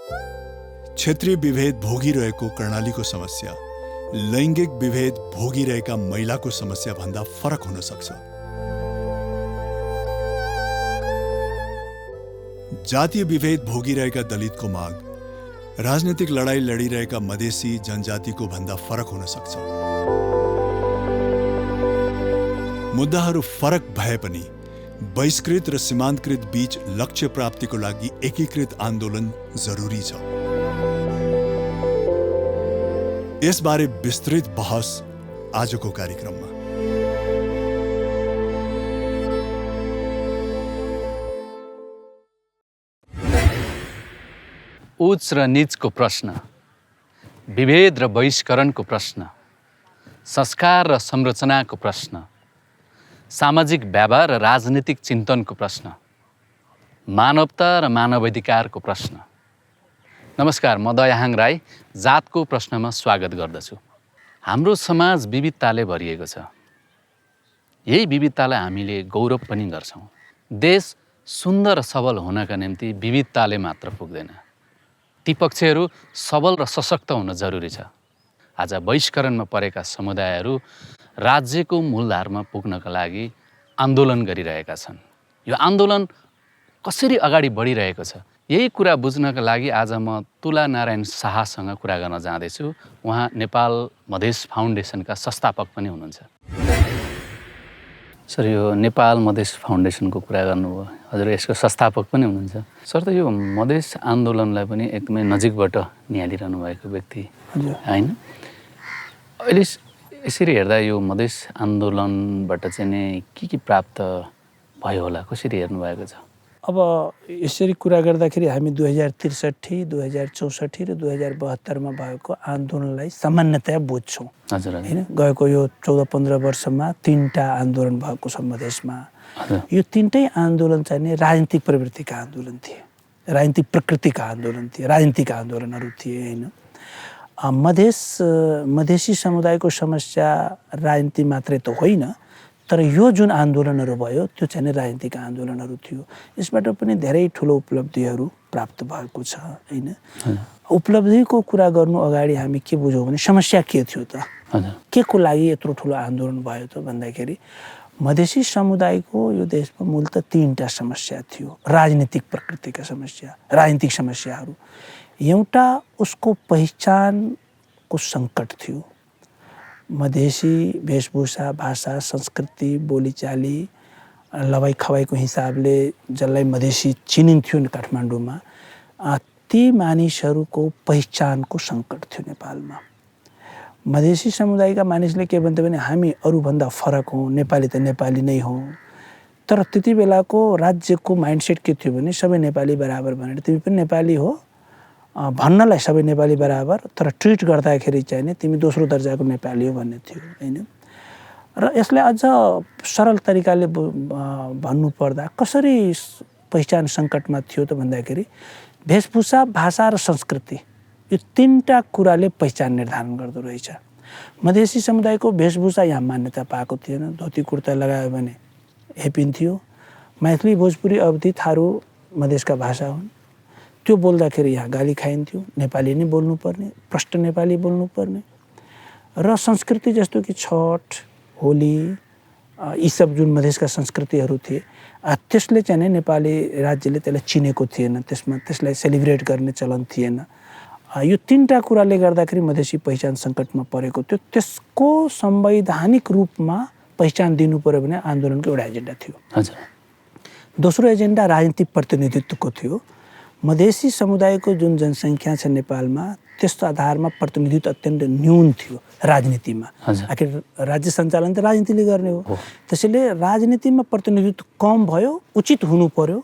क्षेत्रीय विभेद भोगिरहेको कर्णालीको समस्या लैङ्गिक विभेद भोगिरहेका महिलाको समस्या भन्दा फरक हुन सक्छ। जातीय विभेद भोगिरहेका दलितको माग राजनीतिक लडाई लडिरहेका मधेसी जनजातिको भन्दा फरक हुन सक्छ। मुद्दाहरू फरक भए पनि बहिष्कृत र सीमान्तकृत बीच लक्ष्य प्राप्तिको लागि एकीकृत आन्दोलन जरुरी छ। यसबारे विस्तृत बहस आजको कार्यक्रममा। उच्च र नीचको प्रश्न, विभेद र बहिष्करणको प्रश्न, संस्कार र संरचनाको प्रश्न, सामाजिक व्यवहार र राजनीतिक चिन्तनको प्रश्न, मानवता र मानवाधिकारको प्रश्न। नमस्कार, म दयाहाङ राई जातको प्रश्नमा स्वागत गर्दछु। हाम्रो समाज विविधताले भरिएको छ। यही विविधतालाई हामीले गौरव पनि गर्छौँ। देश सुन्दर र सबल हुनका निम्ति विविधताले मात्र पुग्दैन। ती पक्षहरू सबल र सशक्त हुन जरुरी छ। आज बहिष्करणमा परेका समुदायहरू राज्यको मूलधारमा पुग्नका लागि आन्दोलन गरिरहेका छन्। यो आन्दोलन कसरी अगाडि बढिरहेको छ, यही कुरा बुझ्नका लागि आज म तुला नारायण शाहसँग कुरा गर्न जाँदैछु। उहाँ नेपाल मधेस फाउन्डेसनका संस्थापक पनि हुनुहुन्छ। सर, यो नेपाल मधेस फाउन्डेसनको कुरा गर्नुभयो, हजुर यसको संस्थापक पनि हुनुहुन्छ। सर, त यो मधेस आन्दोलनलाई पनि एकदमै नजिकबाट निहालिरहनु भएको व्यक्ति होइन? अहिले यसरी हेर्दा यो मधेस आन्दोलनबाट चाहिँ नै के प्राप्त भयो होला, कसरी हेर्नुभएको छ? अब यसरी कुरा गर्दाखेरि हामी 2063, 2064 र 2072मा भएको आन्दोलनलाई सामान्यतया बुझ्छौँ। हजुर होइन, गएको यो 14-15 वर्षमा 3टा आन्दोलन भएको छ मधेसमा। यो 3टै आन्दोलन चाहिँ नि राजनीतिक प्रवृत्तिका आन्दोलन थिए, राजनीतिक प्रकृतिका आन्दोलन थिए, राजनीतिक आन्दोलनहरू थिए। होइन, मधेसी समुदायको समस्या राजनीति मात्रै त होइन, तर यो जुन आन्दोलनहरू भयो त्यो चाहिँ राजनीतिक आन्दोलनहरू थियो। यसबाट पनि धेरै ठुलो उपलब्धिहरू प्राप्त भएको छ। होइन, उपलब्धिको कुरा गर्नु अगाडि हामी के बुझौँ भने समस्या के थियो त, के को लागि यत्रो ठुलो आन्दोलन भयो त भन्दाखेरि मधेसी समुदायको यो देशमा मूलतः 3टा समस्या थियो, राजनीतिक प्रकृतिका समस्या, राजनीतिक समस्याहरू। एउटा उसको पहिचानको सङ्कट थियो। मधेसी वेशभूषा, भाषा, संस्कृति, बोलीचाली, लवाई खवाईको हिसाबले जसलाई मधेसी चिनिन्थ्यो काठमाडौँमा, ती मानिसहरूको पहिचानको सङ्कट थियो नेपालमा। मधेसी समुदायका मानिसले के भन्थ्यो भने हामी अरूभन्दा फरक हौँ, नेपाली त नेपाली नै हौँ। तर त्यति बेलाको राज्यको माइन्डसेट के थियो भने सबै नेपाली बराबर भनेर, तिमी पनि नेपाली हो भन्नलाई सबै नेपाली बराबर, तर ट्रिट गर्दाखेरि चाहिँ नि तिमी दोस्रो दर्जाको नेपाली हो भन्ने थियो। होइन, र यसलाई अझ सरल तरिकाले भन्नुपर्दा कसरी पहिचान सङ्कटमा थियो त भन्दाखेरि वेशभूषा, भाषा र संस्कृति, यो 3टा कुराले पहिचान निर्धारण गर्दो रहेछ। मधेसी समुदायको वेशभूषा यहाँ मान्यता पाएको थिएन। धोती कुर्ता लगायो भने हेपिन्थ्यो। मैथिली, भोजपुरी, अवधी, थारू मधेसका भाषा हुन्। त्यो बोल्दाखेरि यहाँ गाली खाइन्थ्यो। नेपाली नै बोल्नुपर्ने, प्रष्ट नेपाली बोल्नुपर्ने। र संस्कृति जस्तो कि छठ, होली, यी सब जुन मधेसका संस्कृतिहरू थिए, त्यसले चाहिँ नै नेपाली राज्यले त्यसलाई चिनेको थिएन, त्यसलाई सेलिब्रेट गर्ने चलन थिएन। यो 3टा कुराले गर्दाखेरि मधेसी पहिचान सङ्कटमा परेको थियो। त्यसको संवैधानिक रूपमा पहिचान दिनु पर्यो भने आन्दोलनको एउटा एजेन्डा थियो। हजुर, दोस्रो एजेन्डा राजनीतिक प्रतिनिधित्वको थियो। मधेसी समुदायको जुन जनसङ्ख्या छ नेपालमा, त्यस्तो आधारमा प्रतिनिधित्व अत्यन्त न्यून थियो राजनीतिमा। आखिर राज्य सञ्चालन त राजनीतिले गर्ने हो। त्यसैले राजनीतिमा प्रतिनिधित्व कम भयो, उचित हुनु पर्यो,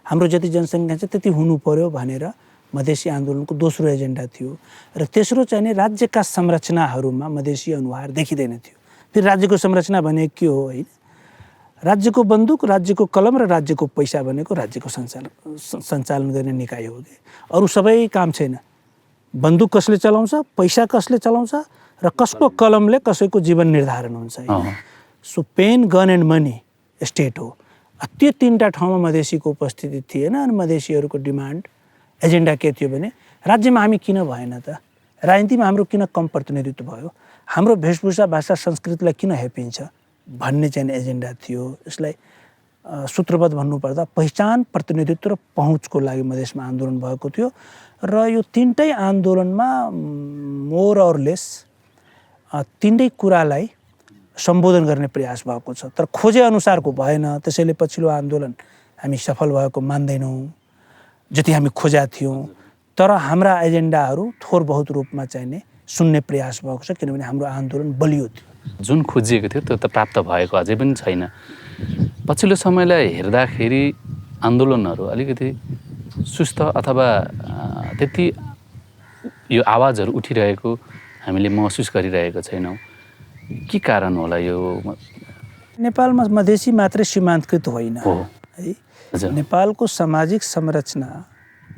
हाम्रो जति जनसङ्ख्या छ त्यति हुनु पर्यो भनेर मधेसी आन्दोलनको दोस्रो एजेन्डा थियो। र तेस्रो चाहिँ नि राज्यका संरचनाहरूमा मधेसी अनुहार देखिँदैन थियो। फेरि राज्यको संरचना भनेको के हो? होइन, राज्यको बन्दुक, राज्यको कलम र राज्यको पैसा भनेको राज्यको सञ्चालन गर्ने निकाय हो कि अरू सबै काम छैन। बन्दुक कसले चलाउँछ, पैसा कसले चलाउँछ र कसको कलमले कसैको जीवन निर्धारण हुन्छ। सो pen, gun and money state हो। त्यो 3टा ठाउँमा मधेसीको उपस्थिति थिएन। अनि मधेसीहरूको डिमान्ड एजेन्डा के थियो भने राज्यमा हामी किन भएन त, राजनीतिमा हाम्रो किन कम प्रतिनिधित्व भयो, हाम्रो वेशभूषा भाषा संस्कृतिलाई किन हेपिन्छ भन्ने चाहिँ एजेन्डा थियो। यसलाई सूत्रबद्ध भन्नुपर्दा पहिचान, प्रतिनिधित्व र पहुँचको लागि मधेसमा आन्दोलन भएको थियो र यो तीनटै आन्दोलनमा मोर और लेस तीनटै कुरालाई सम्बोधन गर्ने प्रयास भएको छ। तर खोजे अनुसारको भएन, त्यसैले पछिल्लो आन्दोलन हामी सफल भएको मान्दैनौँ जति हामी खोजेका थियौँ। तर हाम्रा एजेन्डाहरू थोर बहुत रूपमा चाहिने सुन्ने प्रयास भएको छ, किनभने हाम्रो आन्दोलन बलियो थियो। जुन खोजिएको थियो त्यो त प्राप्त भएको अझै पनि छैन। पछिल्लो समयलाई हेर्दाखेरि आन्दोलनहरू अलिकति सुस्त अथवा त्यति यो आवाजहरू उठिरहेको हामीले महसुस गरिरहेको छैनौँ। के कारण होला यो? नेपालमा मधेसी मात्रै सीमान्तकृत होइन हो है। हजुर। नेपालको सामाजिक संरचना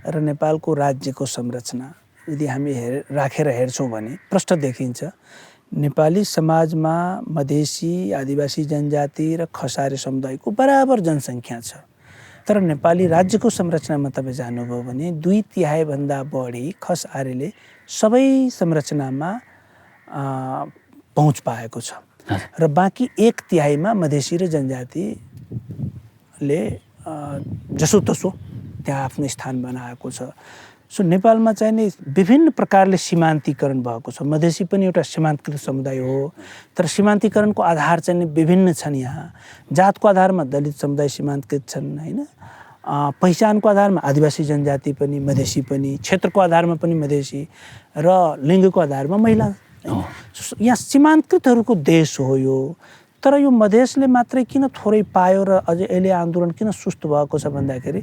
र नेपालको राज्यको संरचना यदि हामी राखेर हेर्छौँ भने प्रष्ट देखिन्छ। नेपाली समाजमा मधेसी, आदिवासी जनजाति र खसारे समुदायको बराबर जनसङ्ख्या छ। तर नेपाली राज्यको संरचनामा तपाईँ जानुभयो भने 2/3 भन्दा बढी खसारेले सबै संरचनामा पहुँच पाएको छ र बाँकी 1/3 मा मधेसी र जनजातिले जसोतसो त्यहाँ आफ्नो स्थान बनाएको छ। सो नेपालमा चाहिँ नि विभिन्न प्रकारले सीमान्तीकरण भएको छ। मधेसी पनि एउटा सीमान्तकृत समुदाय हो, तर सीमान्तीकरणको आधार चाहिँ विभिन्न छन्। यहाँ जातको आधारमा दलित समुदाय सीमान्तकृत छन् होइन, पहिचानको आधारमा आदिवासी जनजाति पनि, मधेसी पनि, क्षेत्रको आधारमा पनि मधेसी र लिङ्गको आधारमा महिला। यहाँ सीमान्तकृतहरूको देश हो यो। तर यो मधेसले मात्रै किन थोरै पायो र अझै अहिले आन्दोलन किन सुस्त भएको छ भन्दाखेरि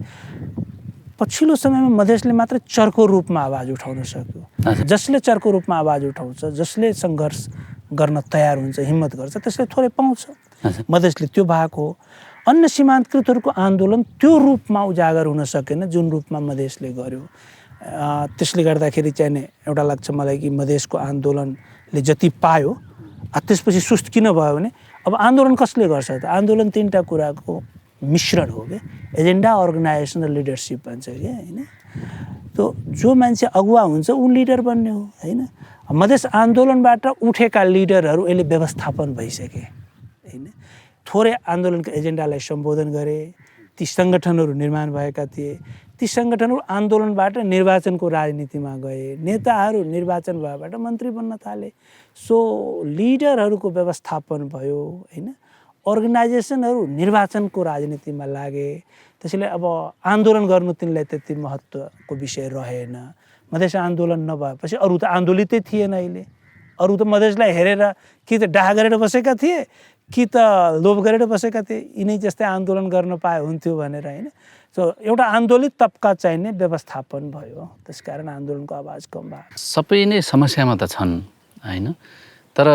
पछिल्लो समयमा मधेसले मात्रै चर्को रूपमा आवाज उठाउन सक्यो। जसले चर्को रूपमा आवाज उठाउँछ, जसले सङ्घर्ष गर्न तयार हुन्छ, हिम्मत गर्छ, त्यसले थोरै पाउँछ। मधेसले त्यो भएको हो। अन्य सीमान्तकृतहरूको आन्दोलन त्यो रूपमा उजागर हुन सकेन जुन रूपमा मधेसले गर्यो। त्यसले गर्दाखेरि चाहिँ नि एउटा लाग्छ मलाई कि मधेसको आन्दोलनले जति पायो त्यसपछि सुस्त किन भयो भने अब आन्दोलन कसले गर्छ त? आन्दोलन तीनटा कुराको मिश्रण हो क्या, एजेन्डा, अर्गनाइजेसन र लिडरसिप भन्छ क्या होइन। त्यो जो मान्छे अगुवा हुन्छ ऊ लिडर बन्ने हो होइन। मधेस आन्दोलनबाट उठेका लिडरहरू अहिले व्यवस्थापन भइसके होइन। थोरै आन्दोलनको एजेन्डालाई सम्बोधन गरे, ती सङ्गठनहरू निर्माण भएका थिए, ती सङ्गठनहरू आन्दोलनबाट निर्वाचनको राजनीतिमा गए, नेताहरू निर्वाचन भएबाट मन्त्री बन्न थाले। सो लिडरहरूको व्यवस्थापन भयो होइन, अर्गनाइजेसनहरू निर्वाचनको राजनीतिमा लागे। त्यसैले अब आन्दोलन गर्नु तिनलाई त्यति महत्त्वको विषय रहेन। मधेस आन्दोलन नभएपछि अरू त आन्दोलितै थिएन। अहिले अरू त मधेसलाई हेरेर कि त डाहा गरेर बसेका थिए कि त लोभ गरेर बसेका थिए। यिनै जस्तै आन्दोलन गर्न पाए हुन्थ्यो भनेर होइन। सो एउटा आन्दोलित तबका चाहिने व्यवस्थापन भयो, त्यसकारण आन्दोलनको आवाज कम भयो। सबै नै समस्यामा त छन् होइन, तर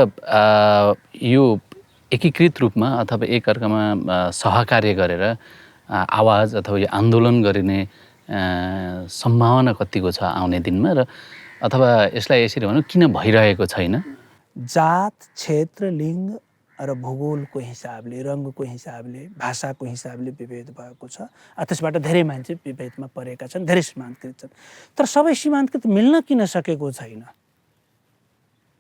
यो एकीकृत रूपमा अथवा एकअर्कामा सहकार्य गरेर आवाज अथवा यो आन्दोलन गरिने सम्भावना कतिको छ आउने दिनमा, र अथवा यसलाई यसरी भनौँ किन भइरहेको छैन? जात, क्षेत्र, लिङ्ग र भूगोलको हिसाबले, रङको हिसाबले, भाषाको हिसाबले विभेद भएको छ। त्यसबाट धेरै मान्छे विभेदमा परेका छन्, धेरै सीमान्तकृत छन्। तर सबै सीमान्तकृत मिल्न किन सकेको छैन,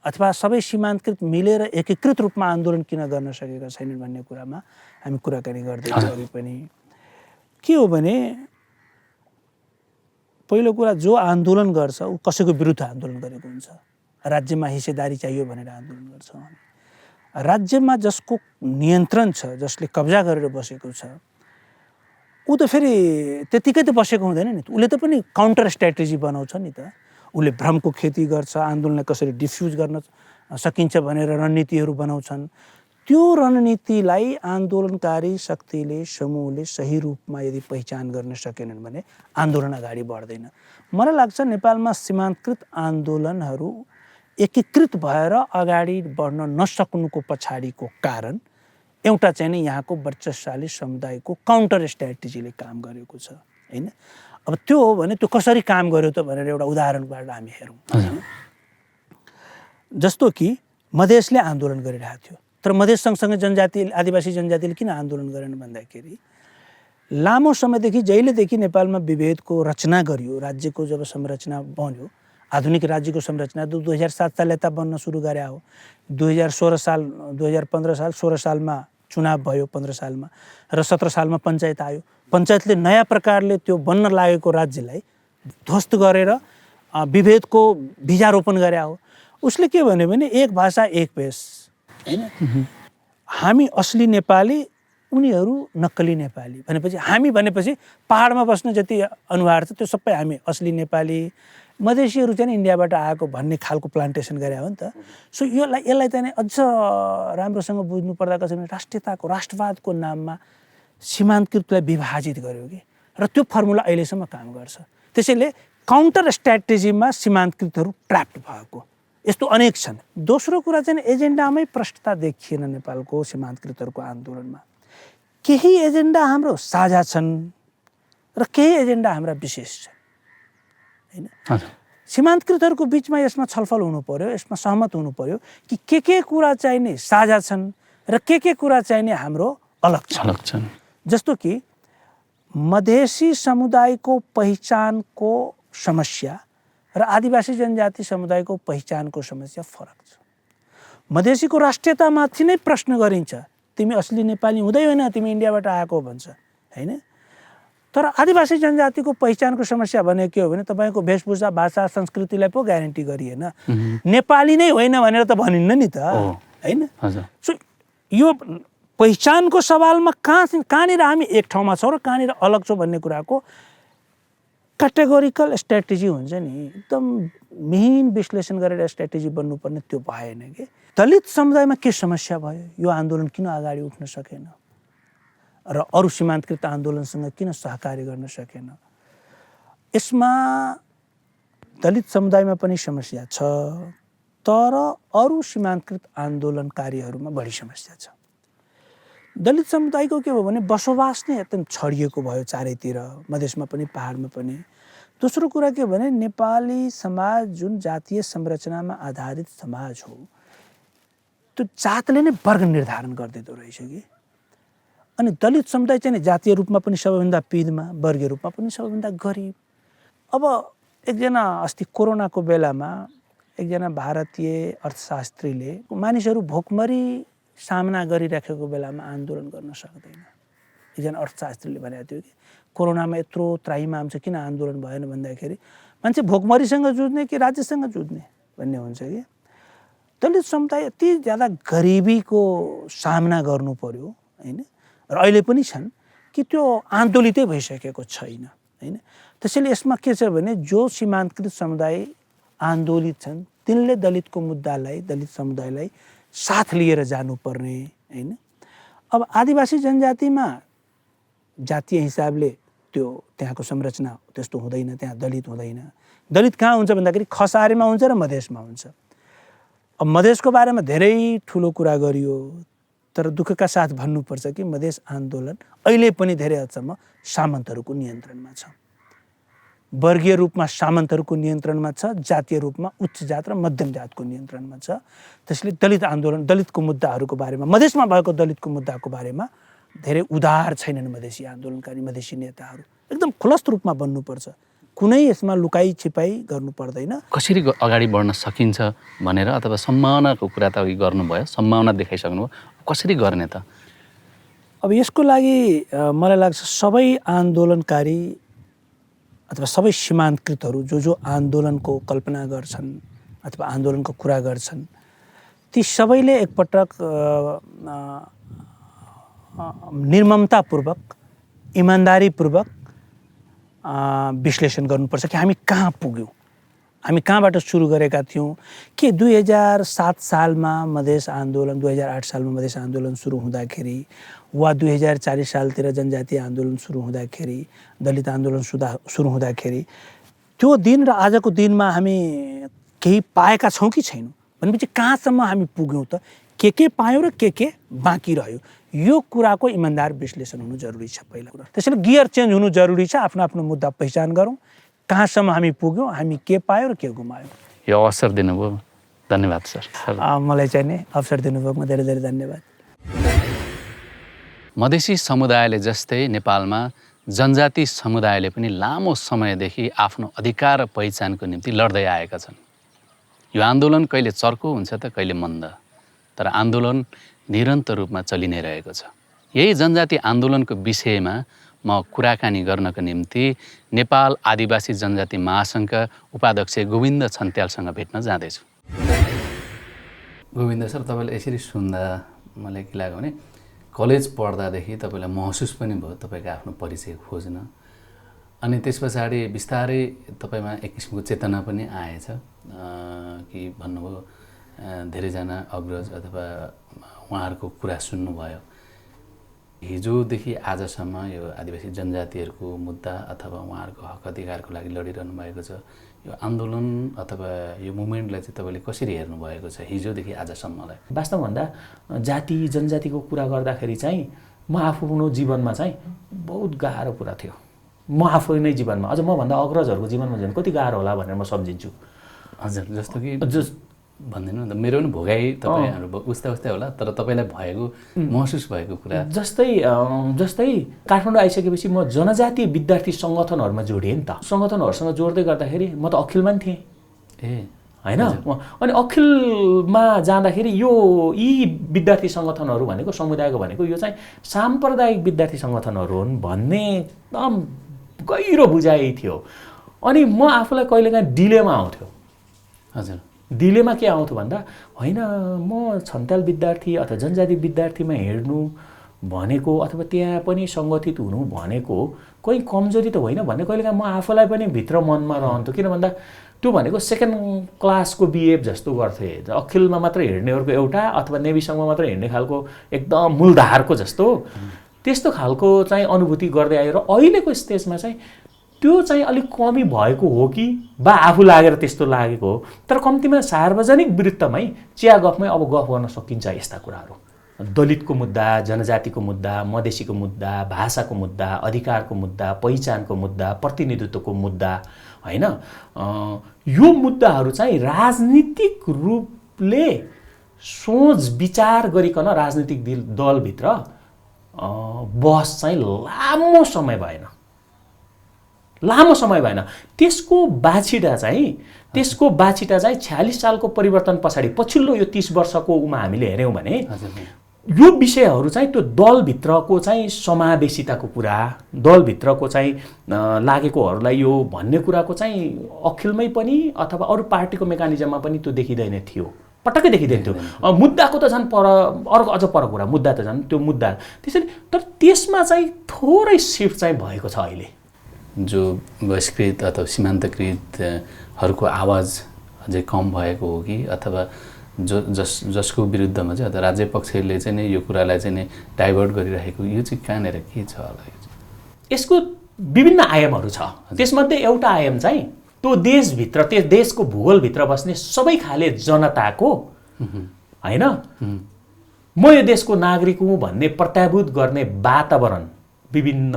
अथवा सबै सीमान्तकृत मिलेर एकीकृत रूपमा आन्दोलन किन गर्न सकेका छैनन् भन्ने कुरामा हामी कुराकानी गर्दैछौँ अघि पनि। के हो भने पहिलो कुरा, जो आन्दोलन गर्छ ऊ कसैको विरुद्ध आन्दोलन गरेको हुन्छ। राज्यमा हिस्सेदारी चाहियो भनेर आन्दोलन गर्छ। राज्यमा जसको नियन्त्रण छ, जसले कब्जा गरेर बसेको छ, ऊ त फेरि त्यतिकै त बसेको हुँदैन नि। उसले त पनि काउन्टर स्ट्राटेजी बनाउँछ नि त। उसले भ्रमको खेती गर्छ, आन्दोलनलाई कसरी डिफ्युज गर्न सकिन्छ भनेर रणनीतिहरू बनाउँछन्। त्यो रणनीतिलाई आन्दोलनकारी शक्तिले, समूहले सही रूपमा यदि पहिचान गर्न सकेनन् भने आन्दोलन अगाडि बढ्दैन। मलाई लाग्छ नेपालमा सीमान्तकृत आन्दोलनहरू एकीकृत भएर अगाडि बढ्न नसक्नुको पछाडिको कारण एउटा चाहिँ नि यहाँको वर्चस्वशाली समुदायको काउन्टर स्ट्राटेजीले काम गरेको छ होइन। अब त्यो हो भने त्यो कसरी काम गर्यो त भनेर एउटा उदाहरणबाट हामी हेरौँ। जस्तो कि मधेसले आन्दोलन गरिरहेको थियो, तर मधेस सँगसँगै जनजाति, आदिवासी जनजातिले किन आन्दोलन गरेन भन्दाखेरि लामो समयदेखि जहिलेदेखि नेपालमा विभेदको रचना गरियो, राज्यको जब संरचना बन्यो, आधुनिक राज्यको संरचना 2007 साल यता बन्न सुरु गरे हो। 2016 साल 2015 साल 16 सालमा चुनाव भयो 15 सालमा र 17 सालमा पञ्चायत आयो। पञ्चायतले नयाँ प्रकारले त्यो बन्न लागेको राज्यलाई ध्वस्त गरेर विभेदको बीजारोपण गरे हो। उसले के भन्यो भने एक भाषा एक भेष, हैन? हामी असली नेपाली, उनीहरू नक्कली नेपाली भनेपछि हामी भनेपछि पहाडमा बस्न जति अनुहार छ त्यो सबै हामी असली नेपाली, मधेसीहरू चाहिँ इन्डियाबाट आएको भन्ने खालको प्लान्टेसन गरे हो नि त। सो यसलाई चाहिँ अझ राम्रोसँग बुझ्नु पर्दा कसरी भने राष्ट्रियताको राष्ट्रवादको नाममा सीमान्तकृतलाई विभाजित गर्यो कि, र त्यो फर्मुला अहिलेसम्म काम गर्छ। त्यसैले काउन्टर स्ट्राटेजीमा सीमान्तकृतहरू ट्र्याप्ड भएको यस्तो अनेक छन्। दोस्रो कुरा चाहिँ एजेन्डामै प्रष्टता देखिएन नेपालको सीमान्तकृतहरूको आन्दोलनमा। केही एजेन्डा हाम्रो साझा छन् र केही एजेन्डा हाम्रा विशेष छन्, हैन? सीमान्तकृतहरूको बिचमा यसमा छलफल हुनु पर्यो, यसमा सहमत हुनु पर्यो कि के कुरा चाहिँ नि साझा छन् र के कुरा चाहिँ नि हाम्रो अलग छन्। जस्तो कि मधेसी समुदायको पहिचानको समस्या र आदिवासी जनजाति समुदायको पहिचानको समस्या फरक छ। मधेसीको राष्ट्रियतामाथि नै प्रश्न गरिन्छ, तिमी असली नेपाली हुँदै होइन, तिमी इन्डियाबाट आएको भन्छ, हैन? तर आदिवासी जनजातिको पहिचानको समस्या भनेको के हो भने तपाईँको वेशभूषा, भाषा, संस्कृतिलाई पो ग्यारेन्टी गरिएन, नेपाली नै होइन भनेर त भनिन्न नि त, हैन? सो यो पहिचानको सवालमा कहाँनिर हामी एक ठाउँमा छौँ र कहाँनिर अलग छौँ भन्ने कुराको क्याटेगोरिकल स्ट्राटेजी हुन्छ नि, एकदम मिहिन विश्लेषण गरेर स्ट्राटेजी बन्नुपर्ने, त्यो भएन कि। दलित समुदायमा के समस्या भयो, यो आन्दोलन किन अगाडि उठ्न सकेन र अरू सीमान्तकृत आन्दोलनसँग किन सहकार्य गर्न सकेन? यसमा दलित समुदायमा पनि समस्या छ, तर अरू सीमान्तकृत आन्दोलनकारीहरूमा बढी समस्या छ। दलित समुदायको के भयो भने बसोबास नै एकदम छडिएको भयो चारैतिर, मधेसमा पनि पहाडमा पनि। दोस्रो कुरा के भने नेपाली समाज जुन जातीय संरचनामा आधारित समाज हो, त्यो जातले नै वर्ग निर्धारण गरिदिँदो रहेछ कि। अनि दलित समुदाय चाहिँ जातीय रूपमा पनि सबैभन्दा पिँधमा, वर्गीय रूपमा पनि सबैभन्दा गरिब। अब एकजना अस्ति कोरोनाको बेलामा एकजना भारतीय अर्थशास्त्रीले मानिसहरू भोकमरी सामना गरिराखेको बेलामा आन्दोलन गर्न सक्दैन, एकजना अर्थशास्त्रीले भनेको थियो कि कोरोनामा यत्रो त्राहिमाम छ, किन आन्दोलन भएन भन्दाखेरि मान्छे भोकमरीसँग जुझ्ने कि राज्यसँग जुझ्ने भन्ने हुन्छ कि। दलित समुदाय यति ज्यादा गरिबीको सामना गर्नु पर्यो, हैन? र अहिले पनि छन् कि त्यो आन्दोलितै भइसकेको छैन, हैन? त्यसैले यसमा के छ भने जो सीमान्तकृत समुदाय आन्दोलित छन् तिनले दलितको मुद्दालाई, दलित समुदायलाई साथ लिएर जानुपर्ने, हैन? अब आदिवासी जनजातिमा जातीय हिसाबले त्यो त्यहाँको संरचना त्यस्तो हुँदैन, त्यहाँ दलित हुँदैन। दलित कहाँ हुन्छ भन्दाखेरि खसारीमा हुन्छ र मधेसमा हुन्छ। अब मधेसको बारेमा धेरै ठुलो कुरा गरियो, तर दुःखका साथ भन्नुपर्छ कि मधेस आन्दोलन अहिले पनि धेरै हदसम्म सामन्तहरूको नियन्त्रणमा छ। वर्गीय रूपमा सामन्तहरूको नियन्त्रणमा छ, जातीय रूपमा उच्च जात र मध्यम जातको नियन्त्रणमा छ। त्यसले दलित आन्दोलन, दलितको मुद्दाहरूको बारेमा, मधेसमा भएको दलितको मुद्दाको बारेमा धेरै उदार छैनन् मधेसी आन्दोलनकारी, मधेसी नेताहरू। एकदम खुलस्त रूपमा बन्नुपर्छ, कुनै यसमा लुकाई छिपाई गर्नु पर्दैन। कसरी अगाडि बढ्न सकिन्छ भनेर, अथवा सम्भावनाको कुरा त अघि गर्नुभयो, सम्भावना देखाइसक्नुभयो, कसरी गर्ने त? अब यसको लागि मलाई लाग्छ सबै आन्दोलनकारी अथवा सबै सीमान्तकृतहरू जो आन्दोलनको कल्पना गर्छन् अथवा आन्दोलनको कुरा गर्छन्, ती सबैले एकपटक निर्ममतापूर्वक, इमान्दारीपूर्वक विश्लेषण गर्नुपर्छ कि हामी कहाँ पुग्यौँ, हामी कहाँबाट सुरु गरेका थियौँ। के 2007 सालमा मधेस आन्दोलन, 2008 सालमा मधेस आन्दोलन सुरु हुँदाखेरि वा 2040 सालतिर जनजातीय आन्दोलन सुरु हुँदाखेरि, दलित आन्दोलन सुरु हुँदाखेरि त्यो दिन र आजको दिनमा हामी केही पाएका छौँ कि छैनौँ भनेपछि कहाँसम्म हामी पुग्यौँ त, के पायौँ र के बाँकी रह्यो, यो कुराको इमान्दार विश्लेषण हुनु जरुरी छ पहिला कुरा। त्यसैले गियर चेन्ज हुनु जरुरी छ, आफ्नो आफ्नो मुद्दा पहिचान गरौँ, कहाँसम्म हामी पुग्यौँ, हामी के पायौँ र के गुमायौँ। यो अवसर दिनुभयो, धन्यवाद सर। मलाई चाहिँ नि अवसर दिनुभएकोमा धेरै धेरै धन्यवाद। मधेसी समुदायले जस्तै नेपालमा जनजाति समुदायले पनि लामो समयदेखि आफ्नो अधिकार र पहिचानको निम्ति लड्दै आएका छन्। यो आन्दोलन कहिले चर्को हुन्छ त कहिले मन्द, तर आन्दोलन निरन्तर रूपमा चलि नै रहेको छ। यही जनजाति आन्दोलनको विषयमा म कुराकानी गर्नको निम्ति नेपाल आदिवासी जनजाति महासङ्घका उपाध्यक्ष गोविन्द छन्त्यालसँग भेट्न जाँदैछु। गोविन्द सर, तपाईँले यसरी सुन्दा मलाई के लाग्यो भने कलेज पढ्दादेखि तपाईँलाई महसुस पनि भयो तपाईँको आफ्नो परिचय खोज्न, अनि त्यस पछाडि बिस्तारै तपाईँमा एक किसिमको चेतना पनि आएछ कि भन्नुभयो धेरैजना अग्रज अथवा उहाँहरूको कुरा सुन्नुभयो। हिजोदेखि आजसम्म यो आदिवासी जनजातिहरूको मुद्दा अथवा उहाँहरूको हक अधिकारको लागि लडिरहनु भएको छ। यो आन्दोलन अथवा यो मुभमेन्टलाई चाहिँ तपाईँले कसरी हेर्नुभएको छ हिजोदेखि आजसम्मलाई? वास्तवमा भन्दा जाति जनजातिको कुरा गर्दाखेरि चाहिँ म आफ्नो जीवनमा चाहिँ बहुत गाह्रो कुरा थियो। म आफै नै जीवनमा अझ मभन्दा अग्रजहरूको जीवनमा झन् कति गाह्रो होला भनेर म सम्झिन्छु। हजुर, जस्तो कि भन्दिनु त मेरो पनि भोगाइ तपाईँहरू उस्तै होला, तर तपाईँलाई भएको महसुस भएको कुरा जस्तै काठमाडौँ आइसकेपछि म जनजातीय विद्यार्थी सङ्गठनहरूमा जोडिएँ नि त। सङ्गठनहरूसँग जोड्दै गर्दाखेरि म त अखिलमा नि थिएँ होइन। अनि अखिलमा जाँदाखेरि यी विद्यार्थी सङ्गठनहरू भनेको समुदायको भनेको यो चाहिँ साम्प्रदायिक विद्यार्थी सङ्गठनहरू हुन् भन्ने एकदम गहिरो बुझाइ थियो। अनि म आफूलाई कहिलेकाहीँ डिलेमा आउँथ्यो। हजुर, डिलेमा के आउँथ्यो भन्दा होइन म छन्त्याल विद्यार्थी अथवा जनजाति विद्यार्थीमा हिँड्नु भनेको अथवा त्यहाँ पनि सङ्गठित हुनु भनेको कोही कमजोरी त होइन भन्ने कहिलेकाहीँ म आफूलाई पनि भित्र मनमा रहन्थ्यो। किन भन्दा त्यो भनेको सेकेन्ड क्लासको बिहेभ जस्तो गर्थे। अखिलमा मात्र हिँड्नेहरूको एउटा अथवा नेभीसँग मात्र हिँड्ने खालको एकदम मूलधारको जस्तो त्यस्तो खालको चाहिँ अनुभूति गर्दै आयो। र अहिलेको स्टेजमा चाहिँ त्यो चाहिँ अलिक कमी भएको हो कि बा आफू लागेर त्यस्तो लागेको हो, तर कम्तीमा सार्वजनिक वृत्तमै चिया गफमै अब गफ गर्न सकिन्छ यस्ता कुराहरू। दलितको मुद्दा, जनजातिको मुद्दा, मधेसीको मुद्दा, भाषाको मुद्दा, अधिकारको मुद्दा, पहिचानको मुद्दा, प्रतिनिधित्वको मुद्दा होइन, यो मुद्दाहरू चाहिँ राजनीतिक रूपले सोच विचार गरिकन राजनीतिक दलभित्र बहस चाहिँ लामो समय भएन। त्यसको बाछिटा चाहिँ 46 सालको परिवर्तन पछाडि पछिल्लो यो 30 वर्षको उमा हामीले हेऱ्यौँ भने यो विषयहरू चाहिँ त्यो दलभित्रको चाहिँ समावेशिताको कुरा, दलभित्रको चाहिँ लागेकोहरूलाई यो भन्ने कुराको चाहिँ अखिलमै पनि अथवा अरू पार्टीको मेकानिजममा पनि त्यो देखिँदैन थियो, पटक्कै देखिँदैन थियो। मुद्दाको त झन् अर्को अझ पर कुरा, मुद्दा त झन् त्यो मुद्दा त्यसरी, तर त्यसमा चाहिँ थोरै सिफ्ट चाहिँ भएको छ अहिले। जो बहिष्कृत अथवा सीमान्तकृतहरूको आवाज अझै कम भएको हो कि अथवा जसको विरुद्धमा चाहिँ अथवा राज्य पक्षले चाहिँ नै यो कुरालाई चाहिँ नै डाइभर्ट गरिरहेको, यो चाहिँ कहाँनिर के छ होला? यसको विभिन्न आयामहरू छ। त्यसमध्ये एउटा आयाम चाहिँ त्यो देशभित्र, त्यस देशको भूगोलभित्र बस्ने सबै खाले जनताको होइन म यो देशको नागरिक हुँ भन्ने प्रत्याभूत गर्ने वातावरण विभिन्न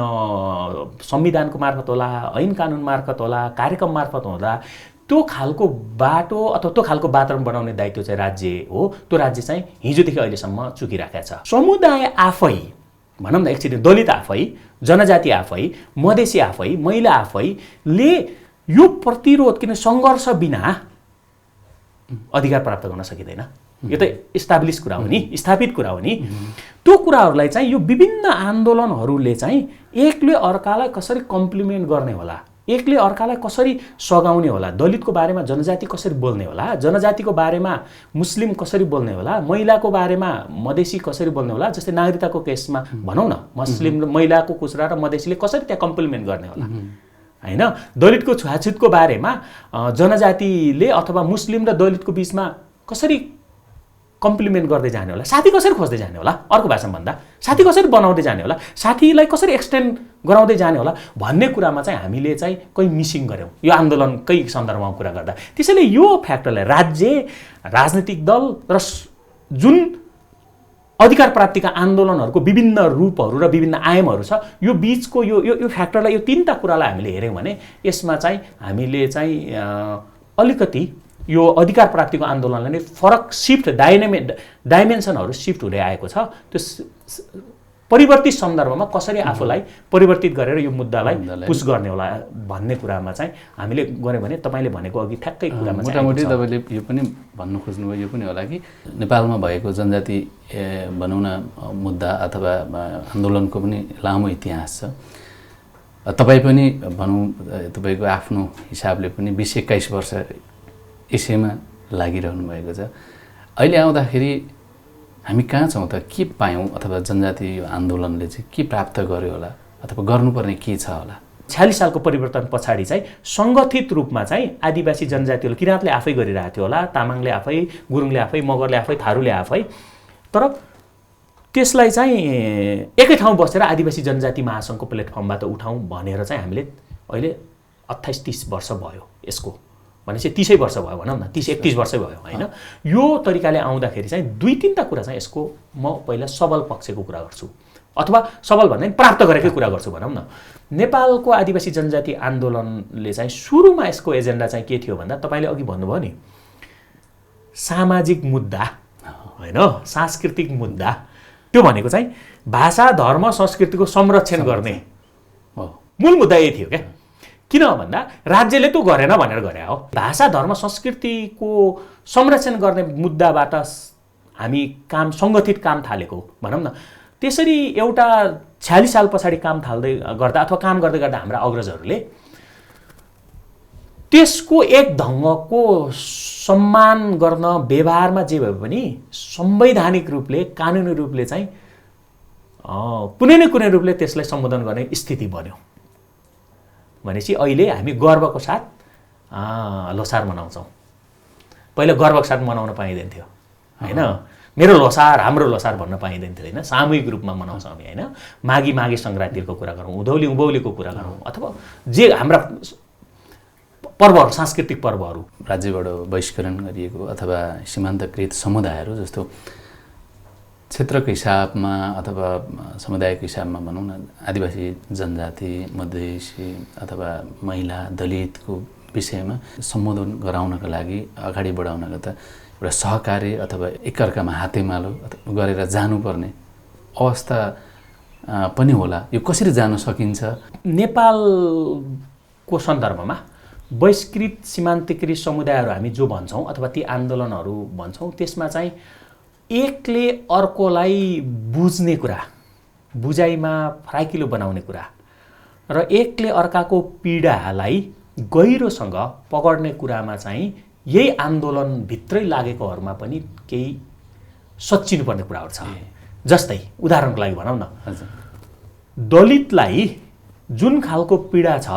संविधानको मार्फत होला, ऐन कानुन मार्फत होला, कार्यक्रम मार्फत होला, त्यो खालको बाटो अथवा त्यो खालको वातावरण बनाउने दायित्व चाहिँ राज्य हो। त्यो राज्य चाहिँ हिजोदेखि अहिलेसम्म चुकिराखेको छ। समुदाय आफै भनौँ न, एकचोटि दलित आफै, जनजाति आफै, मधेसी आफै, महिला आफैले यो प्रतिरोध किन सङ्घर्ष बिना अधिकार प्राप्त गर्न सकिँदैन। यो त इस्टाब्लिस कुरा हो नि, स्थापित कुरा हो नि। त्यो कुराहरूलाई चाहिँ यो विभिन्न आन्दोलनहरूले चाहिँ एकले अर्कालाई कसरी कम्प्लिमेन्ट गर्ने होला, एकले अर्कालाई कसरी सघाउने होला, दलितको बारेमा जनजाति कसरी बोल्ने होला, जनजातिको बारेमा मुस्लिम कसरी बोल्ने होला, महिलाको बारेमा मधेसी कसरी बोल्ने होला। जस्तै नागरिकताको केसमा भनौँ न, मुस्लिम महिलाको कुचरा र मधेसीले कसरी त्यहाँ कम्प्लिमेन्ट गर्ने होला होइन। दलितको छुवाछुतको बारेमा जनजातिले अथवा मुस्लिम र दलितको बिचमा कसरी कम्प्लिमेन्ट गर्दै जाने होला, साथी कसरी खोज्दै जाने होला, अर्को भाषामा भन्दा साथी कसरी बनाउँदै जाने होला, साथीलाई कसरी एक्सटेन्ड गराउँदै जाने होला भन्ने कुरामा चाहिँ हामीले चाहिँ कहीँ मिसिङ गऱ्यौँ यो आन्दोलनकै सन्दर्भमा कुरा गर्दा। त्यसैले यो फ्याक्टरलाई राज्य, राजनीतिक दल र जुन अधिकार प्राप्तिका आन्दोलनहरूको विभिन्न रूपहरू र विभिन्न आयामहरू छ, यो बिचको यो फ्याक्टरलाई, यो तीनटा कुरालाई हामीले हेऱ्यौँ भने यसमा चाहिँ हामीले चाहिँ अलिकति यो अधिकार प्राप्तिको आन्दोलनलाई नै फरक सिफ्ट डाइमेन्सनहरू सिफ्ट हुँदै आएको छ। त्यो परिवर्तित सन्दर्भमा कसरी आफूलाई परिवर्तित गरेर यो मुद्दालाई पुश गर्ने होला भन्ने कुरामा चाहिँ हामीले गऱ्यौँ भने तपाईँले भनेको अघि ठ्याक्कै कुरामा मोटामोटी तपाईँले यो पनि भन्नु खोज्नुभयो यो पनि होला कि नेपालमा भएको जनजाति भनौँ न मुद्दा अथवा आन्दोलनको पनि लामो इतिहास छ। तपाईँ पनि भनौँ तपाईँको आफ्नो हिसाबले पनि 20-21 वर्ष यसैमा लागिरहनु भएको छ। अहिले आउँदाखेरि हामी कहाँ छौँ त, के पायौँ अथवा जनजाति यो आन्दोलनले चाहिँ के प्राप्त गर्यो होला अथवा गर्नुपर्ने के छ होला? 46 सालको परिवर्तन पछाडि चाहिँ सङ्गठित रूपमा चाहिँ आदिवासी जनजातिहरू किराँतले आफै गरिरहेको थियो होला, तामाङले आफै, गुरुङले आफै, मगरले आफै, थारूले आफै, तर त्यसलाई चाहिँ एकै ठाउँ बसेर आदिवासी जनजाति महासङ्घको प्लेटफर्मबाट उठाउँ भनेर चाहिँ हामीले अहिले 28-30 वर्ष भयो यसको, भनेपछि 30 वर्ष भयो भनौँ न, 30-31 वर्षै भयो होइन। यो तरिकाले आउँदाखेरि चाहिँ 2-3टा कुरा चाहिँ यसको म पहिला सबल पक्षको कुरा गर्छु, अथवा सबल भन्दा पनि प्राप्त गरेकै कुरा गर्छु भनौँ न। नेपालको आदिवासी जनजाति आन्दोलनले चाहिँ सुरुमा यसको एजेन्डा चाहिँ के थियो भन्दा तपाईँले अघि भन्नुभयो नि, सामाजिक मुद्दा होइन, सांस्कृतिक मुद्दा, त्यो भनेको चाहिँ भाषा धर्म संस्कृतिको संरक्षण गर्ने मूल मुद्दा यही थियो क्या। किन भन्दा राज्यले त्यो गरेन भनेर गरे हो। भाषा धर्म संस्कृतिको संरक्षण गर्ने मुद्दाबाट हामी काम सङ्गठित काम थालेको भनौँ न। त्यसरी एउटा 46 साल पछाडि काम थाल्दै गर्दा अथवा काम गर्दै गर्दा हाम्रा अग्रजहरूले त्यसको एक ढङ्गको सम्मान गर्न व्यवहारमा जे भए पनि संवैधानिक रूपले कानुनी रूपले चाहिँ कुनै न कुनै रूपले त्यसलाई सम्बोधन गर्ने स्थिति बन्यो। भनेपछि अहिले हामी गर्वको साथ लोसार मनाउँछौँ। पहिला गर्वको साथ मनाउन पाइँदैन थियो होइन, मेरो लोसार हाम्रो लोसार भन्न पाइँदैन थियो होइन, सामूहिक रूपमा मनाउँछौँ हामी होइन। माघे सङ्क्रान्तिको कुरा गरौँ, उँभौलीको कुरा गरौँ, अथवा जे हाम्रा पर्वहरू सांस्कृतिक पर्वहरू राज्यबाट बहिष्करण गरिएको अथवा सीमान्तकृत समुदायहरू जस्तो क्षेत्रको हिसाबमा अथवा समुदायको हिसाबमा भनौँ न, आदिवासी जनजाति, मधेसी अथवा महिला, दलितको विषयमा सम्बोधन गराउनका लागि अगाडि बढाउनका त एउटा सहकार्य अथवा एकअर्कामा हातेमालो गरेर जानुपर्ने अवस्था पनि होला। यो कसरी जान सकिन्छ? नेपालको सन्दर्भमा बहिष्कृत सीमान्तकृत समुदायहरू हामी जो भन्छौँ अथवा ती आन्दोलनहरू भन्छौँ, त्यसमा चाहिँ एकले अर्कोलाई बुझ्ने कुरा, बुझाइमा फराकिलो बनाउने कुरा र एकले अर्काको पीडालाई गहिरोसँग पकड्ने कुरामा चाहिँ यही आन्दोलनभित्रै लागेकोहरूमा पनि केही सच्चिनुपर्ने कुराहरू छ। जस्तै उदाहरणको लागि भनौँ न, दलितलाई जुन खालको पीडा छ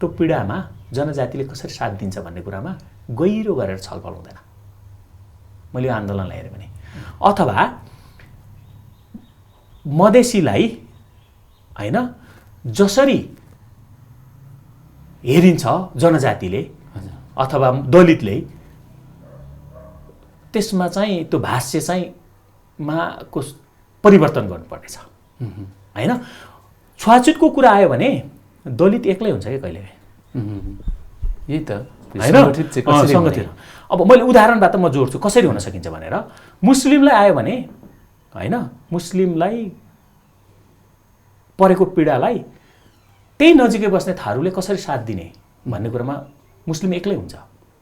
त्यो पीडामा जनजातिले कसरी साथ दिन्छ भन्ने कुरामा गहिरो गरेर छलफल हुँदैन मैले यो आन्दोलनलाई हेरेँ भने। अथवा मधेसीलाई होइन जसरी हेरिन्छ जनजातिले अथवा दलितले, त्यसमा चाहिँ त्यो भाष्य चाहिँ को परिवर्तन गर्नुपर्नेछ होइन। छुवाछुतको कुरा आयो भने दलित एक्लै हुन्छ कि कहिले, यही त होइन। अब मैले उदाहरणबाट म जोड्छु कसरी हुन सकिन्छ भनेर। मुस्लिमलाई आयो भने होइन, मुस्लिमलाई परेको पीडालाई त्यही नजिकै बस्ने थारूले कसरी साथ दिने भन्ने कुरामा मुस्लिम एक्लै हुन्छ,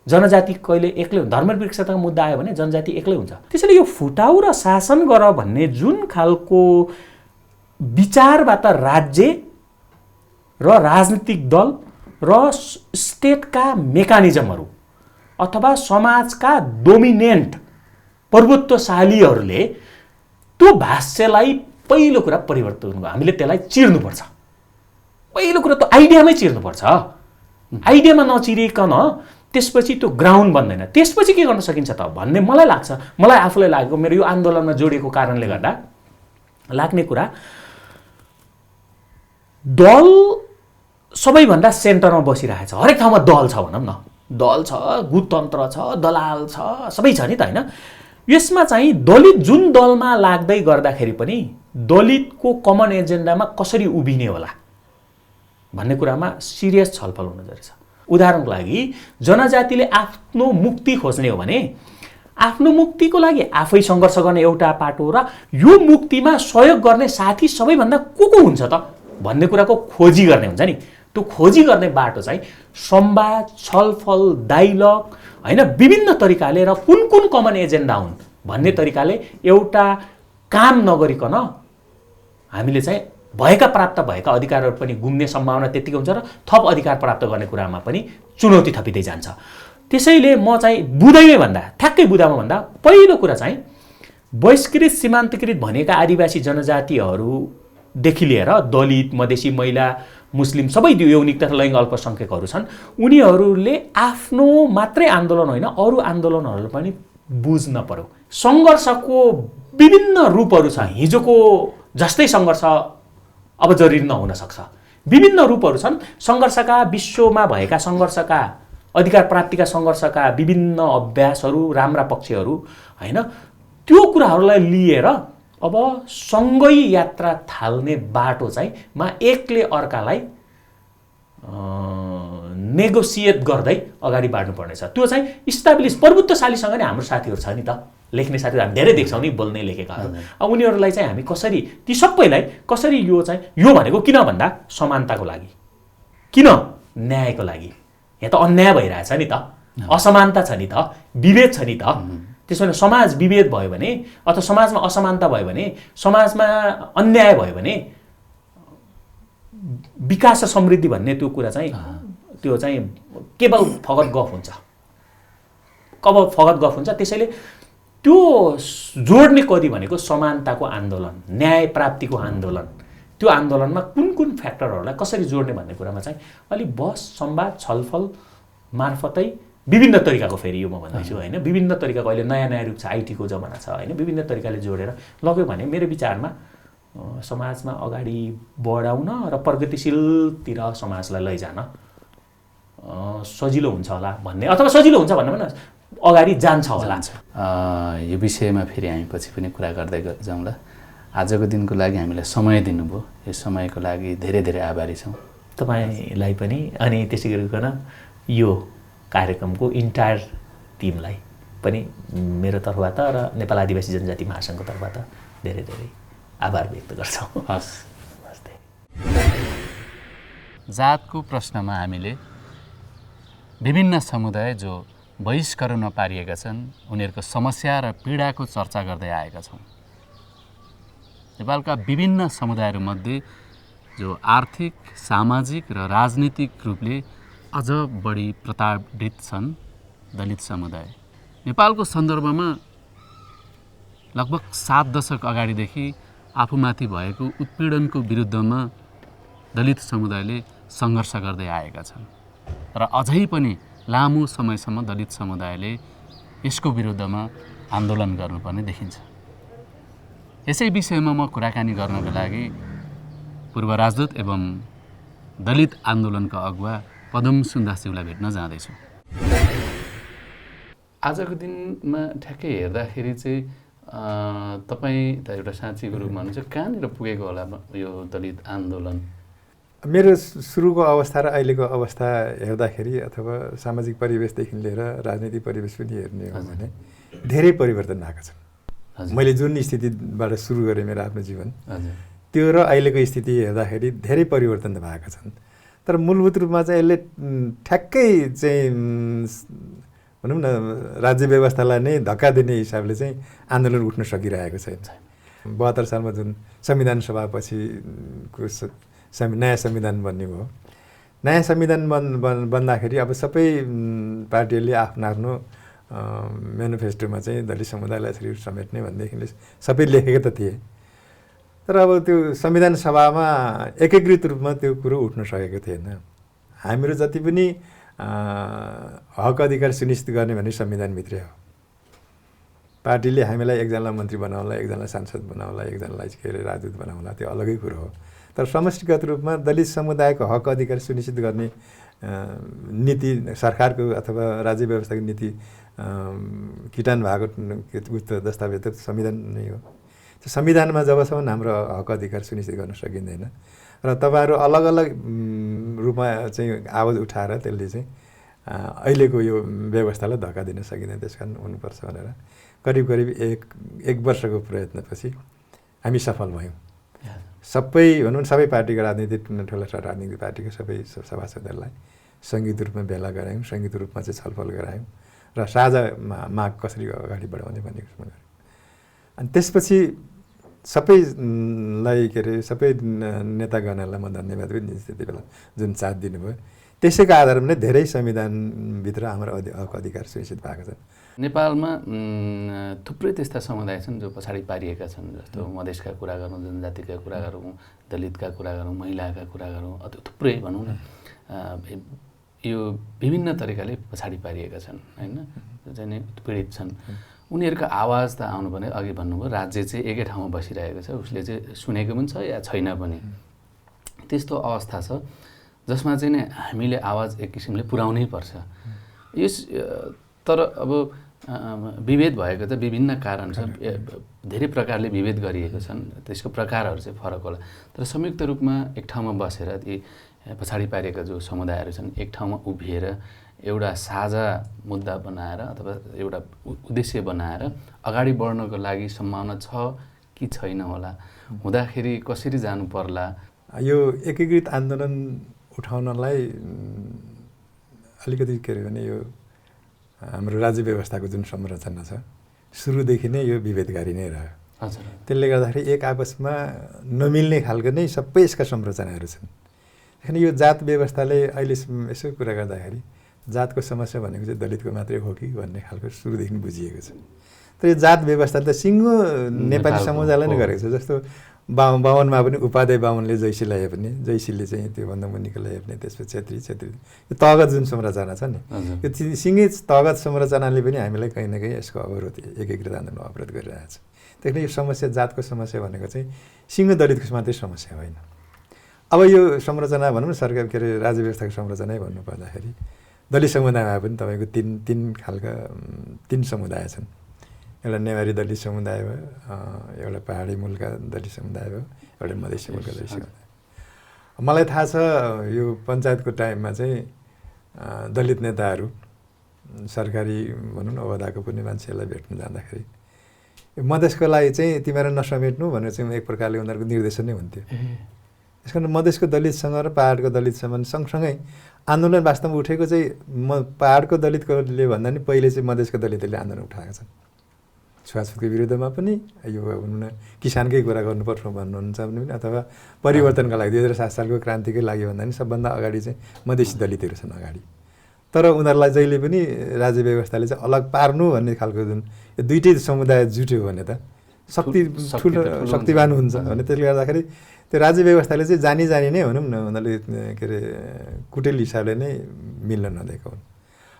जनजाति कहिले एक्लै हुन्छ। धर्मनिरपेक्षताको मुद्दा आयो भने जनजाति एक्लै हुन्छ। त्यसैले यो फुटाउ र शासन गर भन्ने जुन खालको विचारबाट राज्य र राजनीतिक दल र स्टेटका मेकानिजमहरू अथवा समाजका डोमिनेन्ट प्रभुत्वशालीहरूले त्यो भाष्यलाई पहिलो कुरा परिवर्तन गर्नु, हामीले त्यसलाई चिर्नुपर्छ। पहिलो कुरा त आइडियामै चिर्नुपर्छ। आइडियामा नचिरिकन त्यसपछि त्यो ग्राउन्ड बन्दैन। त्यसपछि के गर्न सकिन्छ त भन्ने मलाई लाग्छ, मलाई आफूलाई लागेको, मेरो यो आन्दोलनमा जोडिएको कारणले गर्दा लाग्ने कुरा, दल सबैभन्दा सेन्टरमा बसिरहेछ। हरेक ठाउँमा दल छ भनौँ न, दल छ, गुटतन्त्र छ, दलाल छ, सबै छ नि त होइन। यसमा चाहिँ दलित जुन दलमा लाग्दै गर्दाखेरि पनि दलितको कमन एजेन्डामा कसरी उभिने होला भन्ने कुरामा सिरियस छलफल हुनु जरुरी छ। उदाहरणको लागि जनजातिले आफ्नो मुक्ति खोज्ने हो भने आफ्नो मुक्तिको लागि आफै सङ्घर्ष गर्ने एउटा पाटो र यो मुक्तिमा सहयोग गर्ने साथी सबैभन्दा को हुन्छ त भन्ने कुराको खोजी गर्ने हुन्छ नि। त्यो खोजी गर्ने बाटो चाहिँ संवाद, छलफल, डाइलग होइन, विभिन्न तरिकाले र कुन कुन कमन एजेन्डा हुन् भन्ने तरिकाले एउटा काम नगरिकन हामीले चाहिँ प्राप्त भएका अधिकारहरू पनि गुम्ने सम्भावना त्यत्तिकै हुन्छ र थप अधिकार प्राप्त गर्ने कुरामा पनि चुनौती थपिँदै जान्छ। त्यसैले म चाहिँ बुँदैमै भन्दा, ठ्याक्कै बुँदामा भन्दा पहिलो कुरा चाहिँ बहिष्कृत सीमान्तकृत भनेका आदिवासी जनजातिहरूदेखि लिएर दलित, मधेसी, महिला, मुस्लिम सबै यौनिक तथा लैङ्गिक अल्पसङ्ख्यकहरू छन्। उनीहरूले आफ्नो मात्रै आन्दोलन होइन अरू आन्दोलनहरू पनि बुझ्न पर्यो। सङ्घर्षको विभिन्न रूपहरू छ। हिजोको जस्तै सङ्घर्ष अब जरुरी नहुन सक्छ। विभिन्न रूपहरू छन् सङ्घर्षका, विश्वमा भएका सङ्घर्षका, अधिकार प्राप्तिका सङ्घर्षका विभिन्न अभ्यासहरू, राम्रा पक्षहरू होइन। त्यो कुराहरूलाई लिएर अब सँगै यात्रा थाल्ने बाटो चाहिँ एकले अर्कालाई नेगोसिएट गर्दै अगाडि बढ्नुपर्नेछ। त्यो चाहिँ इस्टाब्लिस प्रभुत्वशालीसँग नै हाम्रो साथीहरू छ नि त, लेख्ने साथीहरू हामी धेरै देख्छौँ नि बोल्ने लेखेकाहरू। अब उनीहरूलाई चाहिँ हामी कसरी, ती सबैलाई कसरी यो चाहिँ, यो भनेको किन भन्दा समानताको लागि, किन न्यायको लागि। यहाँ त अन्याय भइरहेछ नि त, असमानता छ नि त, विभेद छ नि त। त्यसो भने समाज विभेद भयो भने अथवा समाजमा असमानता भयो भने, समाजमा अन्याय भयो भने विकास र समृद्धि भन्ने त्यो कुरा चाहिँ त्यो चाहिँ केवल फगत गफ हुन्छ, फगत गफ हुन्छ। त्यसैले त्यो जोड्ने कडी भनेको समानताको आन्दोलन, न्याय प्राप्तिको आन्दोलन। त्यो आन्दोलनमा कुन कुन फ्याक्टरहरूलाई कसरी जोड्ने भन्ने कुरामा चाहिँ अलिक बहस, संवाद, छलफल मार्फतै विभिन्न तरिकाको, फेरि यो म भन्दैछु होइन, विभिन्न तरिकाको अहिले नयाँ नयाँ रूप छ, आइटीको जमाना छ होइन, विभिन्न तरिकाले जोडेर लग्यो भने मेरो विचारमा समाजमा अगाडि बढाउन र प्रगतिशीलतिर समाजलाई लैजान सजिलो हुन्छ होला भन्ने, अथवा सजिलो हुन्छ भन्ने पनि अगाडि जान्छ होला। यो विषयमा फेरि हामी पछि पनि कुरा गर्दै जाउँला। आजको दिनको लागि हामीलाई समय दिनुभयो, यो समयको लागि धेरै धेरै आभारी छौँ तपाईँलाई पनि। अनि त्यसै गरिकन यो कार्यक्रमको इन्टायर टिमलाई पनि मेरो तर्फबाट र नेपाल आदिवासी जनजाति महासङ्घको तर्फबाट धेरै धेरै आभार व्यक्त गर्छौँ। हस्, जातको प्रश्नमा हामीले विभिन्न समुदाय जो बहिष्करणमा पारिएका छन् उनीहरूको समस्या र पीडाको चर्चा गर्दै आएका छौँ। नेपालका विभिन्न समुदायहरूमध्ये जो आर्थिक, सामाजिक र राजनीतिक रूपले अझ बढी प्रताडित छन् दलित समुदाय। नेपालको सन्दर्भमा लगभग 7 दशक अगाडिदेखि आफूमाथि भएको उत्पीडनको विरुद्धमा दलित समुदायले सङ्घर्ष गर्दै आएका छन् र अझै पनि लामो समयसम्म दलित समुदायले यसको विरुद्धमा आन्दोलन गर्नुपर्ने देखिन्छ। यसै विषयमा म कुराकानी गर्नको लागि पूर्व राजदूत एवं दलित आन्दोलनका अगुवा पदम सुन्दासज्यूलाई भेट्न जाँदैछु। आजको दिनमा ठ्याक्कै हेर्दाखेरि चाहिँ तपाईँ त एउटा साँच्चीको रूपमा हुनुहुन्छ, कहाँनिर पुगेको होला यो दलित आन्दोलन? मेरो सुरुको अवस्था र अहिलेको अवस्था हेर्दाखेरि अथवा सामाजिक परिवेशदेखि लिएर राजनीतिक परिवेश पनि हेर्ने हो भने धेरै परिवर्तन आएका छन्। मैले जुन स्थितिबाट सुरु गरेँ मेरो आफ्नो जीवन, त्यो र अहिलेको स्थिति हेर्दाखेरि धेरै परिवर्तन भएका छन्। तर मूलभूत रूपमा चाहिँ यसले ठ्याक्कै चाहिँ भनौँ न राज्य व्यवस्थालाई नै धक्का दिने हिसाबले चाहिँ आन्दोलन उठ्न सकिरहेको छैन। 72 सालमा जुन संविधान सभापछिको नयाँ संविधान बन्ने भयो, नयाँ संविधान बन्दाखेरि अब सबै पार्टीहरूले आफ्नो आफ्नो मेनिफेस्टोमा चाहिँ दलित समुदायलाई यसरी समेट्ने भनेदेखि सबै लेखेको त थिए। तर अब त्यो संविधान सभामा एकीकृत रूपमा त्यो कुरो उठ्न सकेको थिएन। हामीहरू जति पनि हक अधिकार सुनिश्चित गर्ने भने संविधानभित्रै हो। पार्टीले हामीलाई एकजनालाई मन्त्री बनाउला, एकजनालाई सांसद बनाउला, एकजनालाई के अरे राजदूत बनाउला, त्यो अलगै कुरो हो। तर समष्टिगत रूपमा दलित समुदायको हक अधिकार सुनिश्चित गर्ने नीति सरकारको अथवा राज्य व्यवस्थाको नीति किटान भएको दस्तावेज त संविधान नै हो। त्यो संविधानमा जबसम्म हाम्रो हक अधिकार सुनिश्चित गर्न सकिँदैन र तपाईँहरू अलग अलग रूपमा चाहिँ आवाज उठाएर त्यसले चाहिँ अहिलेको यो व्यवस्थालाई धक्का दिन सकिँदैन, त्यस कारण हुनुपर्छ भनेर करिब एक वर्षको प्रयत्नपछि हामी सफल भयौँ। सबै भनौँ न सबै पार्टीका राजनीतिक ठुला राजनीतिक पार्टीका सबै सभासदहरूलाई संयुक्त रूपमा भेला गरायौँ, संयुक्त रूपमा चाहिँ छलफल गरायौँ र साझा माग कसरी अगाडि बढाउने भन्ने कुरामा गऱ्यौँ। अनि त्यसपछि सबैलाई सबै नेतागणहरूलाई म धन्यवाद पनि दिन्छु त्यति बेला जुन साथ दिनुभयो। त्यसैको आधारमा नै धेरै संविधानभित्र हाम्रो हक अधिकार सुनिश्चित भएको छ। नेपालमा थुप्रै त्यस्ता समुदाय छन् जो पछाडि पारिएका छन्, जस्तो मधेसका कुरा गरौँ, जनजातिका कुरा गरौँ, दलितका कुरा गरौँ, महिलाका कुरा गरौँ, थुप्रै भनौँ न यो विभिन्न तरिकाले पछाडि पारिएका छन् होइन, चाहिँ नै पीडित छन्। उनीहरूको आवाज त आउनुपर्ने, अघि भन्नुभयो राज्य चाहिँ एकै ठाउँमा बसिरहेको छ, उसले चाहिँ सुनेको पनि छ या छैन पनि, त्यस्तो अवस्था छ जसमा चाहिँ नै हामीले आवाज एक किसिमले पुर्याउनै पर्छ। यस तर अब विभेद भएको त विभिन्न कारण छ, धेरै प्रकारले विभेद गरिएको छन्, त्यसको प्रकारहरू चाहिँ फरक होला। तर संयुक्त रूपमा एक ठाउँमा बसेर ती पछाडि पारिएका जो समुदायहरू छन् एक ठाउँमा उभिएर एउटा साझा मुद्दा बनाएर अथवा एउटा उद्देश्य बनाएर अगाडि बढ्नको लागि सम्भावना छ कि छैन होला, हुँदाखेरि कसरी जानु पर्ला? यो एकीकृत आन्दोलन उठाउनलाई अलिकति के अरे भने यो हाम्रो राज्य व्यवस्थाको जुन संरचना छ सुरुदेखि नै यो विभेदकारी नै रह्यो। हजुर, त्यसले गर्दाखेरि एक आपसमा नमिल्ने खालको नै सबै यसका संरचनाहरू छन्। किन यो जात व्यवस्थाले अहिले यसो कुरा गर्दाखेरि जातको समस्या भनेको चाहिँ दलितको मात्रै हो कि भन्ने खालको सुरुदेखि बुझिएको छ। तर यो जात व्यवस्था त सिङ्गो नेपाली समुदायलाई नै गरेको छ। जस्तो बाहुनमा पनि उपाध्याय बाहुनले जैसी ल्याए पनि जैसीले चाहिँ त्योभन्दा मुनिको ल्याए पनि त्यसपछि छेत्री यो तगत जुन संरचना छ नि यो सिङ्गै तगत संरचनाले पनि हामीलाई कहीँ न कहीँ यसको अवरोध एकीकृत आन्दोलन अवरोध गरिरहेको छ। त्यसले यो समस्या जातको समस्या भनेको चाहिँ सिङ्गो दलितको मात्रै समस्या होइन। अब यो संरचना भनौँ न सरकार के अरे राज्य व्यवस्थाको संरचनै भन्नु पर्दाखेरि दलित समुदायमा पनि तपाईँको तीन खालका तीन समुदाय छन्। एउटा नेवारी दलित समुदाय भयो, एउटा पहाडी मूलका दलित समुदाय भयो, एउटा मधेसी मूलका दलित समुदाय। मलाई थाहा छ यो पञ्चायतको टाइममा चाहिँ दलित नेताहरू सरकारी भनौँ न ओहदाको पनि मान्छेहरूलाई भेट्न जाँदाखेरि यो मधेसको लागि चाहिँ तिमीहरू नसमेट्नु भनेर चाहिँ एक प्रकारले उनीहरूको निर्देशन नै हुन्थ्यो। त्यस कारण मधेसको दलितसँग र पहाडको दलितसँग सँगसँगै आन्दोलन वास्तवमा उठेको चाहिँ पहाडको दलितकोले भन्दा नि पहिले चाहिँ मधेसको दलितले आन्दोलन उठाएका छन्। छुवाछुतको विरुद्धमा पनि यो भनौँ न किसानकै कुरा गर्नुपर्छ भन्नुहुन्छ भने पनि अथवा परिवर्तनका लागि 2007 सालको क्रान्तिकै लागि भन्दा पनि सबभन्दा अगाडि चाहिँ मधेसी दलितहरू छन् अगाडि। तर उनीहरूलाई जहिले पनि राज्य व्यवस्थाले चाहिँ अलग पार्नु भन्ने खालको जुन यो दुइटै समुदाय जुट्यो भने त शक्तिवान हुन्छ भने त्यसले गर्दाखेरि त्यो राज्य व्यवस्थाले चाहिँ जानी नै भनौँ न उनीहरूले के अरे कुटेल हिसाबले नै मिल्न नदिएको हुन्।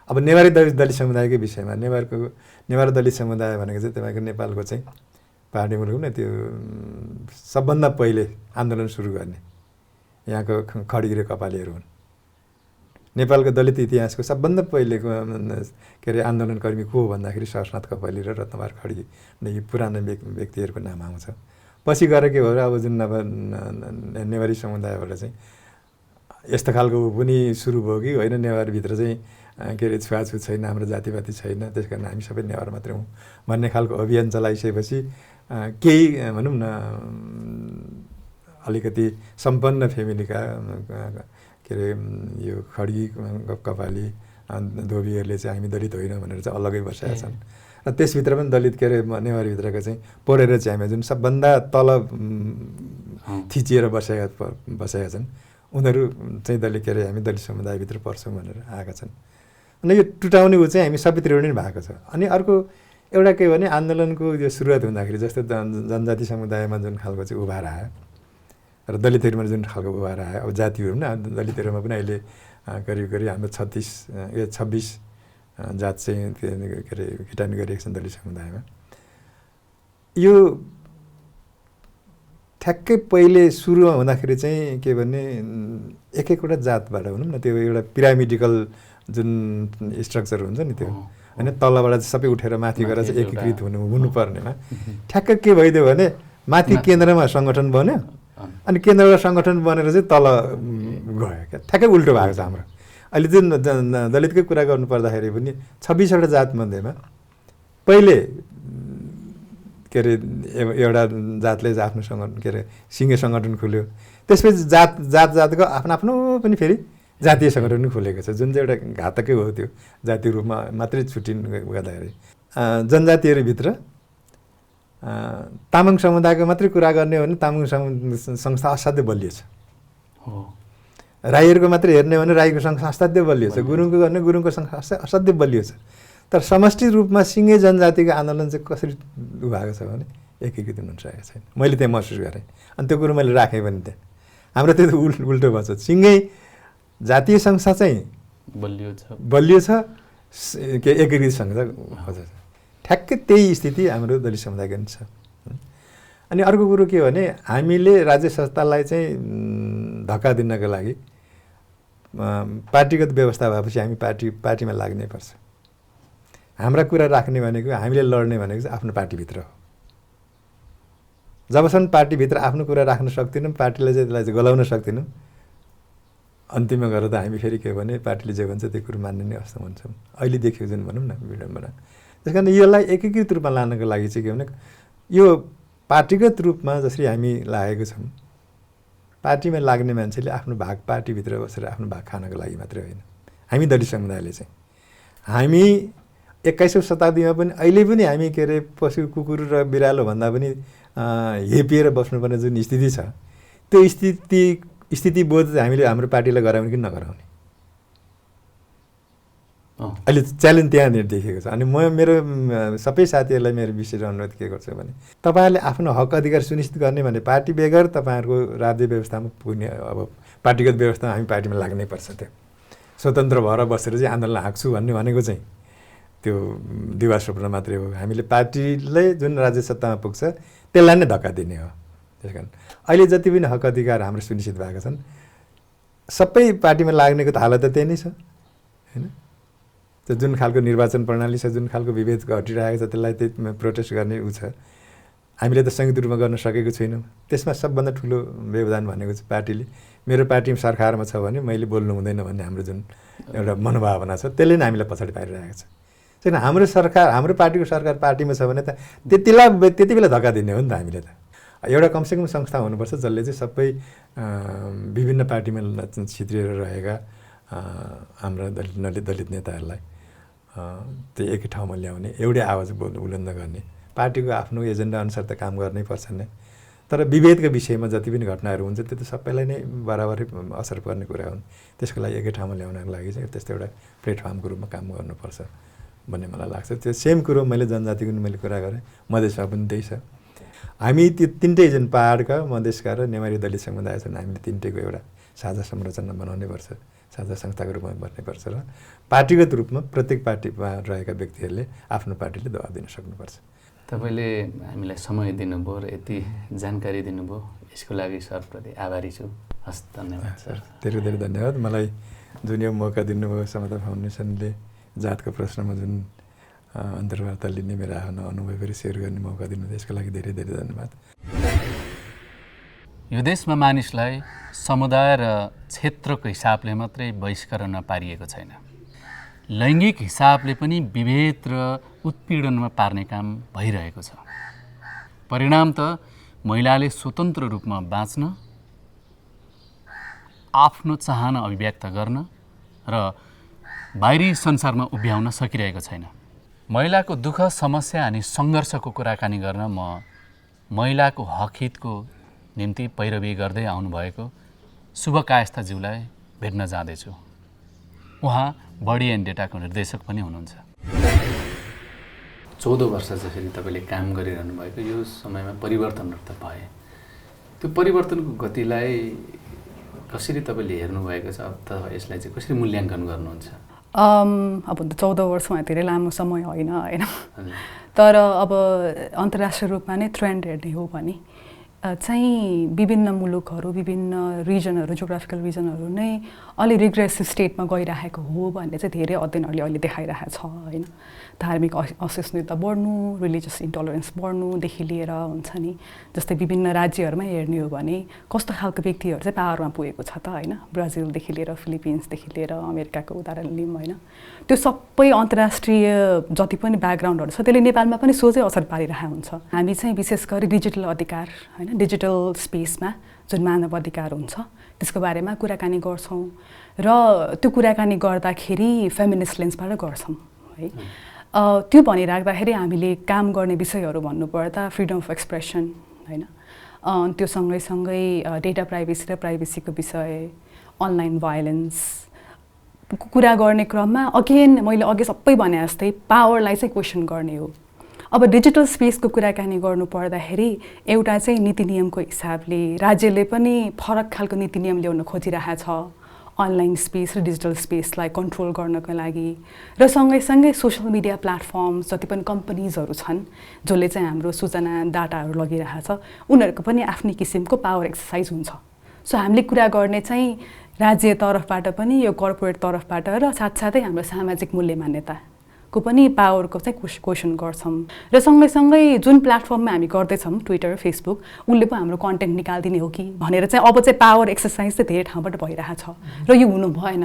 अब नेवारी दलित समुदायकै विषयमा नेवार दलित समुदाय भनेको चाहिँ तपाईँको नेपालको चाहिँ पहाडी मुलुक न त्यो सबभन्दा पहिले आन्दोलन सुरु गर्ने यहाँको खड्गी र कपालीहरू हुन्। नेपालको दलित इतिहासको सबभन्दा पहिलेको के अरे आन्दोलनकर्मी को हो भन्दाखेरि सरनाथ कपाली र रत्नबहादुर खड्गी यी पुरानो व्यक्तिहरूको नाम आउँछ। पछि गएर के भयो अब जुन अब नेवारी समुदायबाट चाहिँ यस्तो खालको पनि सुरु भयो कि होइन नेवारभित्र चाहिँ के अरे छुवाछुत छैन, हाम्रो जातिपाती छैन, त्यस कारण हामी सबै नेवार मात्रै हौँ भन्ने खालको अभियान चलाइसकेपछि केही भनौँ न अलिकति सम्पन्न फेमिलीका के अरे यो खड्गी कपाली धोबीहरूले चाहिँ हामी दलित होइन भनेर चाहिँ अलग्गै बसेका छन्। र त्यसभित्र पनि दलित के अरे नेवारभित्रका चाहिँ पढेर चाहिँ हामी जुन सबभन्दा तल थिचिएर बसेका छन् उनीहरू चाहिँ दलित के अरे हामी दलित समुदायभित्र पर्छौँ भनेर आएका छन्। अनि यो टुटाउने ऊ चाहिँ हामी सबैतिर नै भएको छ। अनि अर्को एउटा के भने आन्दोलनको यो सुरुवात हुँदाखेरि जस्तो जनजाति समुदायमा जुन खालको चाहिँ उभार आयो र दलितहरूमा जुन खालको उभार आयो, अब जातिहरू पनि दलितहरूमा पनि अहिले करिब हाम्रो 26 जात चाहिँ के अरे किटान गरिएको छन् दलित समुदायमा। यो ठ्याक्कै पहिले सुरु हुँदाखेरि चाहिँ के भने एक एकवटा जातबाट भनौँ न त्यो एउटा पिरामिडिकल जुन स्ट्रक्चर हुन्छ नि त्यो होइन तलबाट चाहिँ सबै उठेर माथि गएर चाहिँ एकीकृत हुनुपर्नेमा ठ्याक्कै के भइदियो भने माथि केन्द्रमा सङ्गठन बन्यो अनि केन्द्रबाट सङ्गठन बनेर चाहिँ तल गयो क्या, ठ्याक्कै उल्टो भएको छ हाम्रो। अहिले जुन दलितकै कुरा गर्नु पर्दाखेरि पनि 26वटा जातमध्येमा पहिले के अरे एउटा जातले आफ्नो सङ्गठन के अरे सिङ्गे सङ्गठन खोल्यो, त्यसपछि जातको आफ्नो आफ्नो पनि फेरि जातीय सङ्गठन पनि खोलेको छ, जुन चाहिँ एउटा घातकै हो। त्यो जातीय रूपमा मात्रै छुट्टिनु गर्दाखेरि जनजातिहरूभित्र तामाङ समुदायको मात्रै कुरा गर्ने हो भने तामाङ संस्था असाध्यै बलियो छ। राईहरूको मात्रै हेर्ने हो भने राईको संस्था असाध्यै बलियो छ, गुरुङको गर्ने गुरुङको संस्था असाध्यै बलियो छ। तर समष्टि रूपमा सिङ्गे जनजातिको आन्दोलन चाहिँ कसरी भएको छ भने एकीकृत हुन सकेको छैन। मैले त्यहाँ महसुस गरेँ अनि त्यो कुरो मैले राखेँ पनि त्यहाँ। हाम्रो त्यो उल्टो भएको छ, सिङ्गे जातीय संस्था चाहिँ बलियो छ, के एकीकृत संस्था खोज्छ। ठ्याक्कै त्यही स्थिति हाम्रो दलित समुदायको पनि छ। अनि अर्को कुरो के हो भने हामीले राज्य संस्थालाई चाहिँ धक्का दिनको लागि पार्टीगत व्यवस्था भएपछि हामी पार्टीमा लाग्नै पर्छ। हाम्रा कुरा राख्ने भनेको हामीले लड्ने भनेको चाहिँ आफ्नो पार्टीभित्र हो। जबसम्म पार्टीभित्र आफ्नो कुरा राख्न सक्दैनौँ, पार्टीलाई चाहिँ त्यसलाई चाहिँ गलाउन सक्दैनौँ, अन्तिममा गएर त हामी फेरि के भने पार्टीले जे भन्छ त्यो कुरो मान्ने नै अवस्था हुन्छौँ। अहिले देखियो जुन भनौँ न विडम्बना। त्यस कारण यसलाई एकीकृत रूपमा लानको लागि चाहिँ के भने यो पार्टीगत रूपमा जसरी हामी लागेको छौँ, पार्टीमा लाग्ने मान्छेले आफ्नो भाग पार्टीभित्र बसेर आफ्नो भाग खानको लागि मात्रै होइन। हामी दलित समुदायले चाहिँ हामी 21औं शताब्दीमा पनि अहिले पनि हामी के अरे पशु कुकुर र बिरालो भन्दा पनि हेपिएर बस्नुपर्ने जुन स्थिति छ, त्यो स्थितिबोध हामीले हाम्रो पार्टीलाई गराउने कि नगराउने अहिले च्यालेन्ज त्यहाँनिर देखेको छ। अनि म मेरो सबै साथीहरूलाई मेरो विशेष अनुरोध के गर्छु भने तपाईँहरूले आफ्नो हक अधिकार सुनिश्चित गर्ने भने पार्टी बेगर तपाईँहरूको राज्य व्यवस्थामा पुग्ने, अब पार्टीगत व्यवस्थामा हामी पार्टीमा लाग्नै पर्छ। त्यो स्वतन्त्र भएर बसेर चाहिँ आन्दोलन हाँक्छु भन्ने भनेको चाहिँ त्यो दिवा स्वप्न मात्रै हो। हामीले पार्टीले जुन राज्य सत्तामा पुग्छ त्यसलाई नै धक्का दिने हो। त्यस कारण अहिले जति पनि हक अधिकार हाम्रो सुनिश्चित भएका छन् सबै पार्टीमा लाग्नेको त हालत त त्यही नै छ होइन। त्यो जुन खालको निर्वाचन प्रणाली छ, जुन खालको विभेद घटिरहेको छ त्यसलाई त्यही प्रोटेस्ट गर्ने ऊ छ। हामीले त संयुक्त रूपमा गर्न सकेको छैनौँ। त्यसमा सबभन्दा ठुलो व्यवधान भनेको चाहिँ पार्टीले, मेरो पार्टी सरकारमा छ भने मैले बोल्नु हुँदैन भन्ने हाम्रो जुन एउटा मनोभावना छ त्यसले नै हामीलाई पछाडि पारिरहेको छ। किन हाम्रो सरकार, हाम्रो पार्टीको सरकार पार्टीमा छ भने त त्यति बेला धक्का दिने हो नि त हामीले त। एउटा कमसेकम संस्था हुनुपर्छ जसले चाहिँ सबै विभिन्न पार्टीमा छित्रिएर रहेका हाम्रा दलित नेताहरूलाई त्यो एकै ठाउँमा ल्याउने, एउटै आवाज बुलन्द गर्ने। पार्टीको आफ्नो एजेन्डा अनुसार त काम गर्नै पर्छ नै, तर विभेदको विषयमा जति पनि घटनाहरू हुन्छ त्यो त सबैलाई नै बराबरै असर पर्ने कुरा हुन्। त्यसको लागि एकै ठाउँमा ल्याउनको लागि चाहिँ त्यस्तो एउटा प्लेटफर्मको रूपमा काम गर्नुपर्छ भन्ने मलाई लाग्छ। त्यो सेम कुरो मैले जनजातिको पनि मैले कुरा गरेँ, मधेसमा पनि त्यही छ। हामी त्यो तिनटै जुन पाहाडका, मधेसका र नेवारी दलित समुदाय छन्, हामीले तिनटैको एउटा साझा संरचना बनाउनै पर्छ, साझा संस्थाको रूपमा बन्नुपर्छ र पार्टीगत रूपमा प्रत्येक पार्टीमा रहेका व्यक्तिहरूले आफ्नो पार्टीले दबाब दिन सक्नुपर्छ। तपाईँले हामीलाई समय दिनुभयो र यति जानकारी दिनुभयो, यसको लागि सरप्रति आभारी छु। हस्, धन्यवाद सर। धेरै धेरै धन्यवाद। मलाई जुन यो मौका दिनुभयो समता फाउन्डेसनले जातको प्रश्नमा जुन अन्तर्वार्ता लिने मेरो आफ्नो अनुभवहरू सेयर गर्ने मौका दिनुभयो, यसको लागि धेरै धेरै धन्यवाद। यो देशमा मानिसलाई समुदाय र क्षेत्रको हिसाबले मात्रै बहिष्करण पारिएको छैन, लैङ्गिक हिसाबले पनि विभेद र उत्पीडनमा पार्ने काम भइरहेको छ। परिणाम त महिलाले स्वतन्त्र रूपमा बाँच्न, आफ्नो चाहना अभिव्यक्त गर्न र बाहिरी संसारमा उभ्याउन सकिरहेको छैन। महिलाको दुःख, समस्या अनि सङ्घर्षको कुराकानी गर्न म महिलाको हक हितको निम्ति पैरवी गर्दै आउनुभएको शुभकायस्थज्यूलाई भेट्न जाँदैछु। उहाँ बडी एन्ड डेटाको निर्देशक पनि हुनुहुन्छ। 14 वर्ष जसरी तपाईँले काम गरिरहनु भएको यो समयमा परिवर्तनहरू त भए, त्यो परिवर्तनको गतिलाई कसरी तपाईँले हेर्नुभएको छ अथवा यसलाई चाहिँ कसरी मूल्याङ्कन गर्नुहुन्छ? अब 14 वर्षमा धेरै लामो समय होइन, तर अब अन्तर्राष्ट्रिय रूपमा नै ट्रेन्ड हेर्ने हो भने चाहिँ विभिन्न मुलुकहरू विभिन्न रिजनहरू जियोग्राफिकल रिजनहरू नै अलि रिग्रेसिभ स्टेटमा गइरहेको हो भन्ने चाहिँ धेरै अध्ययनहरूले अहिले देखाइरहेको छ होइन। धार्मिक असहिष्णुता बढ्नु, रिलिजियस इन्टलरेन्स बढ्नुदेखि लिएर हुन्छ नि, जस्तै विभिन्न राज्यहरूमा हेर्ने हो भने कस्तो खालको व्यक्तिहरू चाहिँ पावरमा पुगेको छ त होइन। ब्राजिलदेखि लिएर फिलिपिन्सदेखि लिएर अमेरिकाको उदाहरण लिउँ होइन। त्यो सबै अन्तर्राष्ट्रिय जति पनि ब्याकग्राउन्डहरू छ त्यसले नेपालमा पनि सोझै असर पारिरहेको हुन्छ। हामी चाहिँ विशेष गरी डिजिटल अधिकार होइन, डिजिटल स्पेसमा जुन मानव अधिकार हुन्छ त्यसको बारेमा कुराकानी गर्छौँ र त्यो कुराकानी गर्दाखेरि फेमिनिस्ट लेन्सबाट गर्छौँ है। त्यो भनिराख्दाखेरि हामीले काम गर्ने विषयहरू भन्नुपर्दा फ्रिडम अफ एक्सप्रेसन होइन, त्यो सँगै डेटा प्राइभेसी र प्राइभेसीको विषय, अनलाइन भायोलेन्स कुरा गर्ने क्रममा अगेन मैले अघि सबै भने जस्तै पावरलाई चाहिँ क्वेसन गर्ने हो। अब डिजिटल स्पेसको कुराकानी गर्नु पर्दाखेरि एउटा चाहिँ नीति नियमको हिसाबले राज्यले पनि फरक खालको नीति नियम ल्याउन खोजिरहेको छ अनलाइन स्पेस र डिजिटल स्पेसलाई कन्ट्रोल गर्नको लागि। र सँगै सोसियल मिडिया प्लेटफर्म्स जति पनि कम्पनीजहरू छन् जसले चाहिँ हाम्रो सूचना डाटाहरू लगिरहेको छ उनीहरूको पनि आफ्नै किसिमको पावर एक्सर्साइज हुन्छ। सो हामीले कुरा गर्ने चाहिँ राज्य तर्फबाट पनि यो कर्पोरेट तर्फबाट र साथसाथै हाम्रो सामाजिक मूल्य मान्यताको पनि पावरको चाहिँ क्वेसन गर्छौँ। र सँगै जुन प्लेटफर्ममा हामी गर्दैछौँ ट्विटर फेसबुक उसले पो हाम्रो कन्टेन्ट निकालिदिने हो कि भनेर चाहिँ अब चाहिँ पावर एक्सर्साइज चाहिँ धेरै ठाउँबाट भइरहेको छ र यो हुनु भएन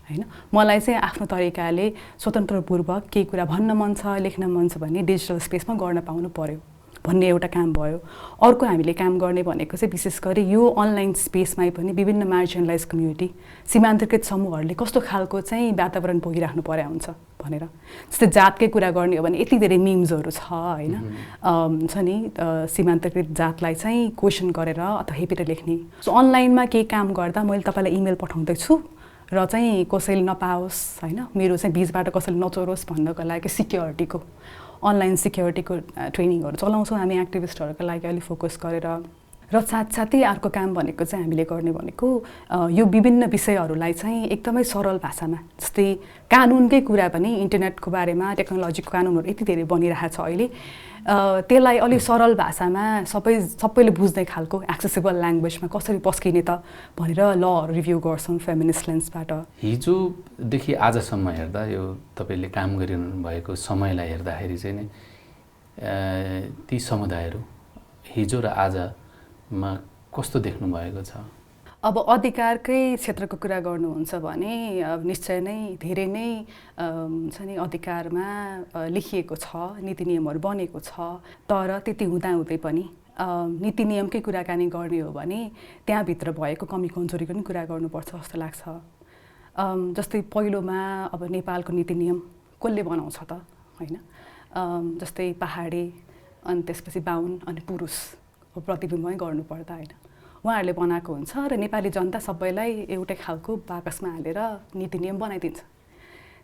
होइन। मलाई चाहिँ आफ्नो तरिकाले स्वतन्त्रपूर्वक केही कुरा भन्न मन छ लेख्न मन छ भने डिजिटल स्पेसमा गर्न पाउनु पर्यो भन्ने एउटा काम भयो। अर्को हामीले काम गर्ने भनेको चाहिँ विशेष गरी यो अनलाइन स्पेसमै पनि विभिन्न मार्जिनलाइज कम्युनिटी सीमान्तकृत समूहहरूले कस्तो खालको चाहिँ वातावरण भोगिराख्नु पर्या हुन्छ भनेर। जस्तै जातकै कुरा गर्ने हो भने यति धेरै मिम्सहरू छ होइन, छ नि सीमान्तकृत जातलाई चाहिँ क्वेसन गरेर अथवा हेपेर लेख्ने। सो अनलाइनमा केही काम गर्दा मैले तपाईँलाई इमेल पठाउँदैछु र चाहिँ कसैले नपाओस् होइन, मेरो चाहिँ बिचबाट कसैले नचोरोस् भन्नको लागि सिक्योरिटीको अनलाइन सिक्योरिटीको ट्रेनिङहरू चलाउँछौँ हामी एक्टिभिस्टहरूको लागि अलि फोकस गरेर। र साथसाथै अर्को काम भनेको चाहिँ हामीले गर्ने भनेको यो विभिन्न विषयहरूलाई चाहिँ एकदमै सरल भाषामा, जस्तै कानुनकै कुरा पनि इन्टरनेटको बारेमा टेक्नोलोजीको कानुनहरू यति धेरै बनिरहेको छ अहिले, त्यसलाई अलि सरल भाषामा सबैले बुझ्ने खालको एक्सेसिबल ल्याङ्ग्वेजमा कसरी पस्किने त भनेर लहरू रिभ्यू गर्छौँ फेमिनिस्ट लेन्सबाट। हिजोदेखि आजसम्म हेर्दा यो तपाईँले काम गरिरहनु भएको समयलाई हेर्दाखेरि चाहिँ नि ती समुदायहरू हिजो र आजमा कस्तो देख्नु भएको छ? अब अधिकारकै क्षेत्रको कुरा गर्नुहुन्छ भने निश्चय नै धेरै नै छ नि अधिकारमा लेखिएको छ, नीति नियमहरू बनेको छ, तर त्यति हुँदाहुँदै पनि नीति नियमकै कुराकानी गर्ने हो भने त्यहाँभित्र भएको कमी कमजोरीको पनि कुरा गर्नुपर्छ जस्तो लाग्छ। जस्तै पहिलोमा अब नेपालको नीति नियम कसले बनाउँछ त होइन, जस्तै पहाडी अनि त्यसपछि बाहुन अनि पुरुष प्रतिबिम्बमै गर्नुपर्दा होइन उहाँहरूले बनाएको हुन्छ र नेपाली जनता सबैलाई एउटै खालको बाकसमा हालेर नीति नियम बनाइदिन्छ।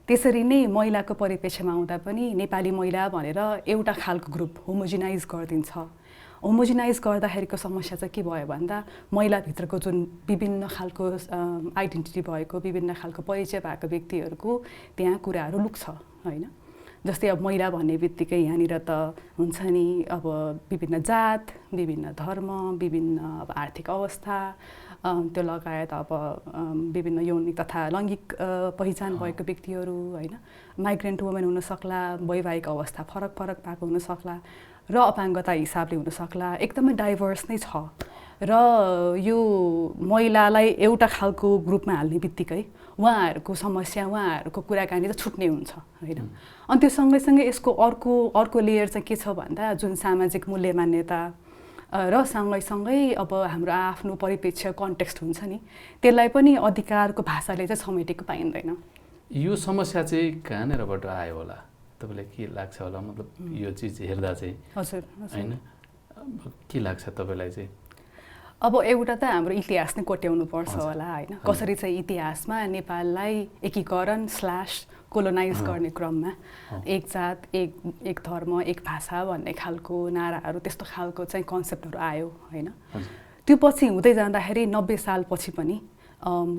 त्यसरी नै महिलाको परिप्रेक्ष्यमा आउँदा पनि नेपाली महिला भनेर एउटा खालको ग्रुप होमोजिनाइज गरिदिन्छ। होमोजिनाइज गर्दाखेरिको समस्या चाहिँ के भयो भन्दा महिलाभित्रको जुन विभिन्न खालको आइडेन्टिटी भएको विभिन्न खालको परिचय भएको व्यक्तिहरूको त्यहाँ कुराहरू लुक्छ होइन। जस्तै अब महिला भन्ने बित्तिकै यहाँनिर त हुन्छ नि अब विभिन्न जात, विभिन्न धर्म, विभिन्न अब आर्थिक अवस्था, त्यो लगायत अब विभिन्न यौनिक तथा लैङ्गिक पहिचान भएको व्यक्तिहरू होइन, माइग्रेन्ट वुमेन हुनसक्ला, वैवाहिक अवस्था फरक पाएको हुनसक्ला र अपाङ्गता हिसाबले हुनसक्ला, एकदमै डाइभर्स नै छ। र यो महिलालाई एउटा खालको ग्रुपमा हाल्ने बित्तिकै उहाँहरूको समस्या उहाँहरूको कुराकानी त छुट्ने हुन्छ होइन। अनि त्यो सँगैसँगै यसको अर्को लेयर चाहिँ के छ भन्दा जुन सामाजिक मूल्य मान्यता र सँगै अब हाम्रो आफ्नो परिप्रेक्ष्य कन्टेक्स्ट हुन्छ नि त्यसलाई पनि अधिकारको भाषाले चाहिँ समेटेको पाइँदैन। यो समस्या चाहिँ कहाँनिरबाट आयो होला तपाईँलाई के लाग्छ होला? मतलब यो चिज हेर्दा चाहिँ हजुर होइन के लाग्छ तपाईँलाई चाहिँ? अब एउटा त हाम्रो इतिहास नै कोट्याउनु पर्छ होला होइन, कसरी चाहिँ इतिहासमा नेपाललाई एकीकरण / कोलोनाइज गर्ने क्रममा एक जात एक धर्म एक भाषा भन्ने खालको नाराहरू त्यस्तो खालको चाहिँ कन्सेप्टहरू आयो होइन। त्यो पछि हुँदै जाँदाखेरि 90 सालपछि पनि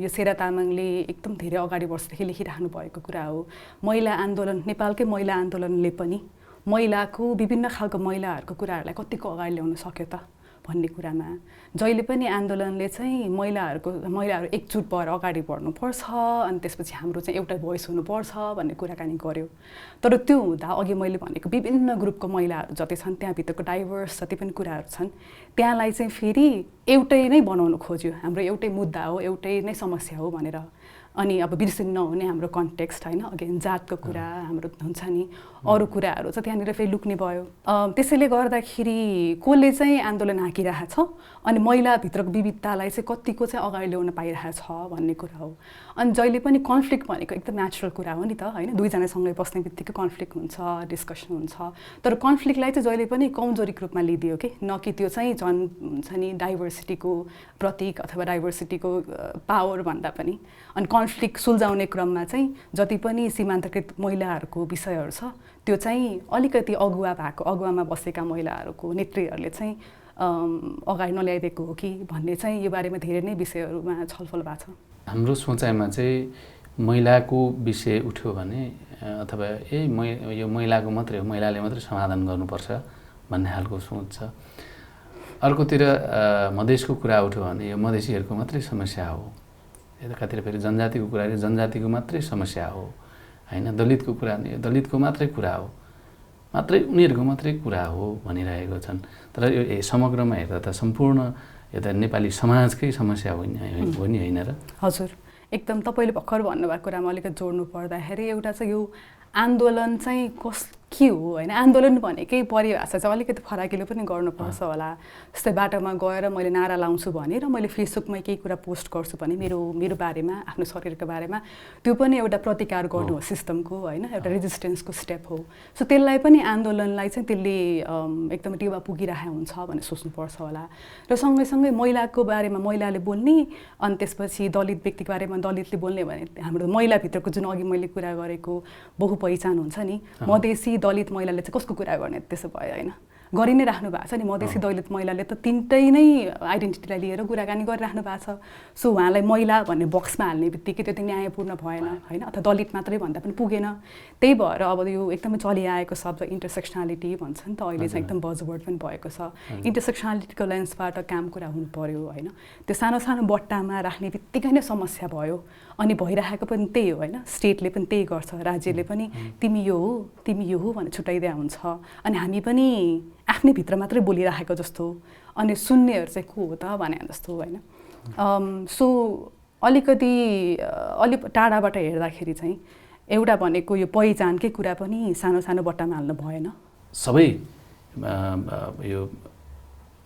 यो शेरा तामाङले एकदम धेरै अगाडि वर्षदेखि लेखिराख्नु भएको कुरा हो। महिला आन्दोलन, नेपालकै महिला आन्दोलनले पनि महिलाको विभिन्न खालको महिलाहरूको कुराहरूलाई कतिको अगाडि ल्याउन सक्यो त भन्ने कुरामा जहिले पनि आन्दोलनले चाहिँ महिलाहरू एकजुट भएर अगाडि बढ्नुपर्छ अनि त्यसपछि हाम्रो चाहिँ एउटा भोइस हुनुपर्छ भन्ने कुराकानी गर्यो। तर त्यो हुँदा अघि मैले भनेको विभिन्न ग्रुपको महिलाहरू जति छन् त्यहाँभित्रको डाइभर्स जति पनि कुराहरू छन् त्यहाँलाई चाहिँ फेरि एउटै नै बनाउनु खोज्यो, हाम्रो एउटै मुद्दा हो, एउटै नै समस्या हो भनेर। अनि अब बिर्सिनु नहुने हाम्रो कन्टेक्स्ट होइन, अगेन जातको कुरा हाम्रो हुन्छ नि, अरू कुराहरू चाहिँ त्यहाँनिर फेरि लुक्ने भयो। त्यसैले गर्दाखेरि कसले चाहिँ आन्दोलन हाँकिरहेछ अनि महिलाभित्रको विविधतालाई चाहिँ कतिको चाहिँ अगाडि ल्याउन पाइरहेछ भन्ने कुरा हो। अनि जहिले पनि कन्फ्लिक्ट भनेको एकदम नेचुरल कुरा हो नि त होइन, दुईजनासँगै बस्ने बित्तिकै कन्फ्लिक्ट हुन्छ, डिस्कसन हुन्छ। तर कन्फ्लिक्टलाई चाहिँ जहिले पनि कमजोरीको रूपमा लिइदियो कि, न कि त्यो चाहिँ झन् हुन्छ नि डाइभर्सिटीको प्रतीक अथवा डाइभर्सिटीको पावर भन्दा पनि। अनि कन्फ्लिक्ट सुल्झाउने क्रममा चाहिँ जति पनि सीमान्तकृत महिलाहरूको विषयहरू छ त्यो चाहिँ अलिकति अगुवामा बसेका महिलाहरूको नेत्रीहरूले चाहिँ अगाडि नल्याइदिएको हो कि भन्ने चाहिँ यो बारेमा धेरै नै विषयहरूमा छलफल भएको छ। हाम्रो सोचाइमा चाहिँ महिलाको विषय उठ्यो भने अथवा यो महिलाको मात्रै हो, महिलाले मात्रै समाधान गर्नुपर्छ भन्ने खालको सोच छ। अर्कोतिर मधेसको कुरा उठ्यो भने यो मधेसीहरूको मात्रै समस्या हो, यतातिर फेरि जनजातिको कुरा जनजातिको मात्रै समस्या हो होइन, दलितको कुरा दलितको मात्रै कुरा हो, मात्रै उनीहरूको मात्रै कुरा हो भनिरहेको छन्। तर यो समग्रमा हेर्दा त सम्पूर्ण यता नेपाली समाजकै समस्या हो नि होइन र? हजुर, एकदम तपाईँले भर्खर भन्नुभएको कुरामा अलिकति जोड्नु पर्दाखेरि एउटा चाहिँ यो आन्दोलन चाहिँ के हो होइन, आन्दोलन भनेकै परिभाषा चाहिँ अलिकति फराकिलो पनि गर्नुपर्छ होला। जस्तै बाटोमा गएर मैले नारा लाउँछु भने र मैले फेसबुकमा केही कुरा पोस्ट गर्छु भने मेरो बारेमा, आफ्नो शरीरको बारेमा, त्यो पनि एउटा प्रतिकार गर्नु हो सिस्टमको होइन, एउटा रेजिस्टेन्सको स्टेप हो। सो त्यसलाई पनि आन्दोलनलाई चाहिँ त्यसले एकदम टेवा पुगिरहेको हुन्छ भनेर सोच्नुपर्छ होला। र सँगैसँगै महिलाको बारेमा महिलाले बोल्ने अनि त्यसपछि दलित व्यक्तिको बारेमा दलितले बोल्ने भने हाम्रो महिलाभित्रको जुन अघि मैले कुरा गरेको बहुपहिचान हुन्छ नि, मधेसी दलित महिलाले चाहिँ कसको कुरा गर्ने त्यसो भयो होइन, गरि नै राख्नु भएको छ नि। मधेसी दलित महिलाले त तिनटै नै आइडेन्टिटीलाई लिएर कुराकानी गरिराख्नु भएको छ। सो उहाँलाई महिला भन्ने बक्समा हाल्ने बित्तिकै त्यो चाहिँ न्यायपूर्ण भएन होइन, अथवा दलित मात्रै भन्दा पनि पुगेन। त्यही भएर अब यो एकदमै चलिआएको शब्द इन्टरसेक्सनालिटी भन्छ नि त, अहिले चाहिँ एकदम बजवर्ड पनि भएको छ। इन्टरसेक्सनालिटीको लेन्सबाट काम कुरा हुनु पर्यो होइन, त्यो सानो सानो बट्टामा राख्ने बित्तिकै नै समस्या भयो। अनि भइरहेको पनि त्यही हो होइन, स्टेटले पनि त्यही गर्छ, राज्यले पनि तिमी यो हो भनेर छुट्याइदिया हुन्छ। अनि हामी पनि आफ्नै भित्र मात्रै बोलिरहेको जस्तो, अनि सुन्नेहरू चाहिँ को हो त भने जस्तो होइन। सो अलिकति अलिक टाढाबाट हेर्दाखेरि चाहिँ एउटा भनेको यो पहिचानकै कुरा पनि सानो सानो बट्टामा हाल्नु भएन। सबै यो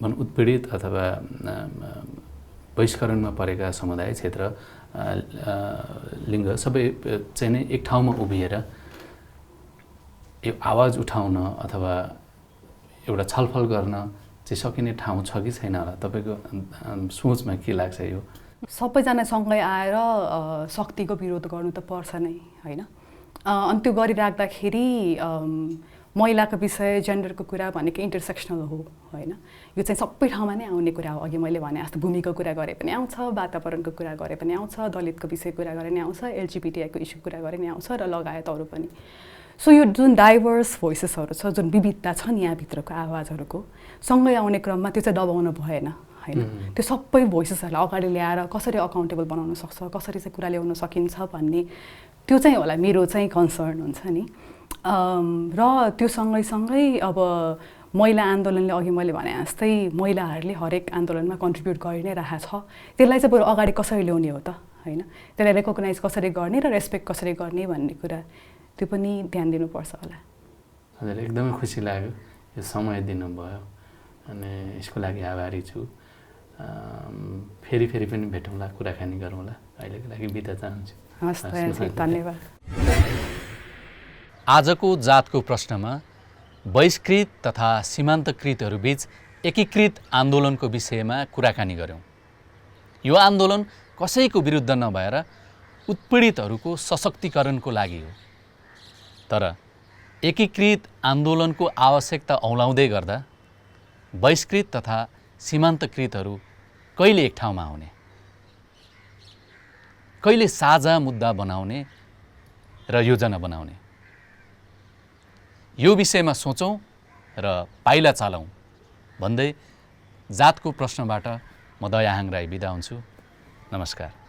उत्पीडित अथवा बहिष्करणमा परेका समुदाय क्षेत्र लिङ्ग सबै चाहिँ नै एक ठाउँमा उभिएर यो आवाज उठाउन अथवा एउटा छलफल गर्न चाहिँ सकिने ठाउँ छ कि छैन होला तपाईँको सोचमा के लाग्छ? यो सबैजना सँगै आएर शक्तिको विरोध गर्नु त पर्छ नै होइन। अनि त्यो गरिराख्दाखेरि महिलाको विषय जेन्डरको कुरा भनेको इन्टरसेक्सनल हो होइन, यो चाहिँ सबै ठाउँमा नै आउने कुरा हो। अघि मैले भने जस्तो भूमिको कुरा गरे पनि आउँछ, वातावरणको कुरा गरे पनि आउँछ, दलितको विषय कुरा गरे पनि आउँछ, एलजिबिटिआईको इस्यु कुरा गरे पनि आउँछ र लगायत अरू पनि। सो यो जुन डाइभर्स भोइसेसहरू छ, जुन विविधता छ नि यहाँभित्रको आवाजहरूको सँगै आउने क्रममा त्यो चाहिँ दबाउनु भएन होइन। त्यो सबै भोइसेसहरूलाई अगाडि ल्याएर कसरी अकाउन्टेबल बनाउन सक्छ, कसरी चाहिँ कुरा ल्याउन सकिन्छ भन्ने त्यो चाहिँ होला मेरो चाहिँ कन्सर्न हुन्छ नि। र त्यो सँगै अब महिला आन्दोलनले अघि मैले भने जस्तै महिलाहरूले हरेक आन्दोलनमा कन्ट्रिब्युट गरि नै रहेको छ, त्यसलाई चाहिँ बरु अगाडि कसरी ल्याउने हो त होइन, त्यसलाई रेकग्नाइज कसरी गर्ने र रेस्पेक्ट कसरी गर्ने भन्ने कुरा त्यो पनि ध्यान दिनुपर्छ होला। हजुर, एकदमै खुसी लाग्यो यो समय दिनुभयो अनि यसको लागि आभारी छु। फेरि पनि भेटौँला, कुराकानी गरौँला। अहिलेको लागि बिदा चाहन्छु। हस्, धन्यवाद। आजको जातको प्रश्नमा बहिष्कृत तथा सीमान्तकृतहरूबीच एकीकृत आन्दोलनको विषयमा कुराकानी गऱ्यौँ। यो आन्दोलन कसैको विरुद्ध नभएर उत्पीडितहरूको सशक्तिकरणको लागि हो। तर एकीकृत आन्दोलनको आवश्यकता औलाउँदै गर्दा बहिष्कृत तथा सीमान्तकृतहरू कहिले एक ठाउँमा आउने, कहिले साझा मुद्दा बनाउने र योजना बनाउने, यो विषयमा सोचौँ र पाइला चालौँ भन्दै जातको प्रश्नबाट म दयाहाङ राई बिदा हुन्छु। नमस्कार।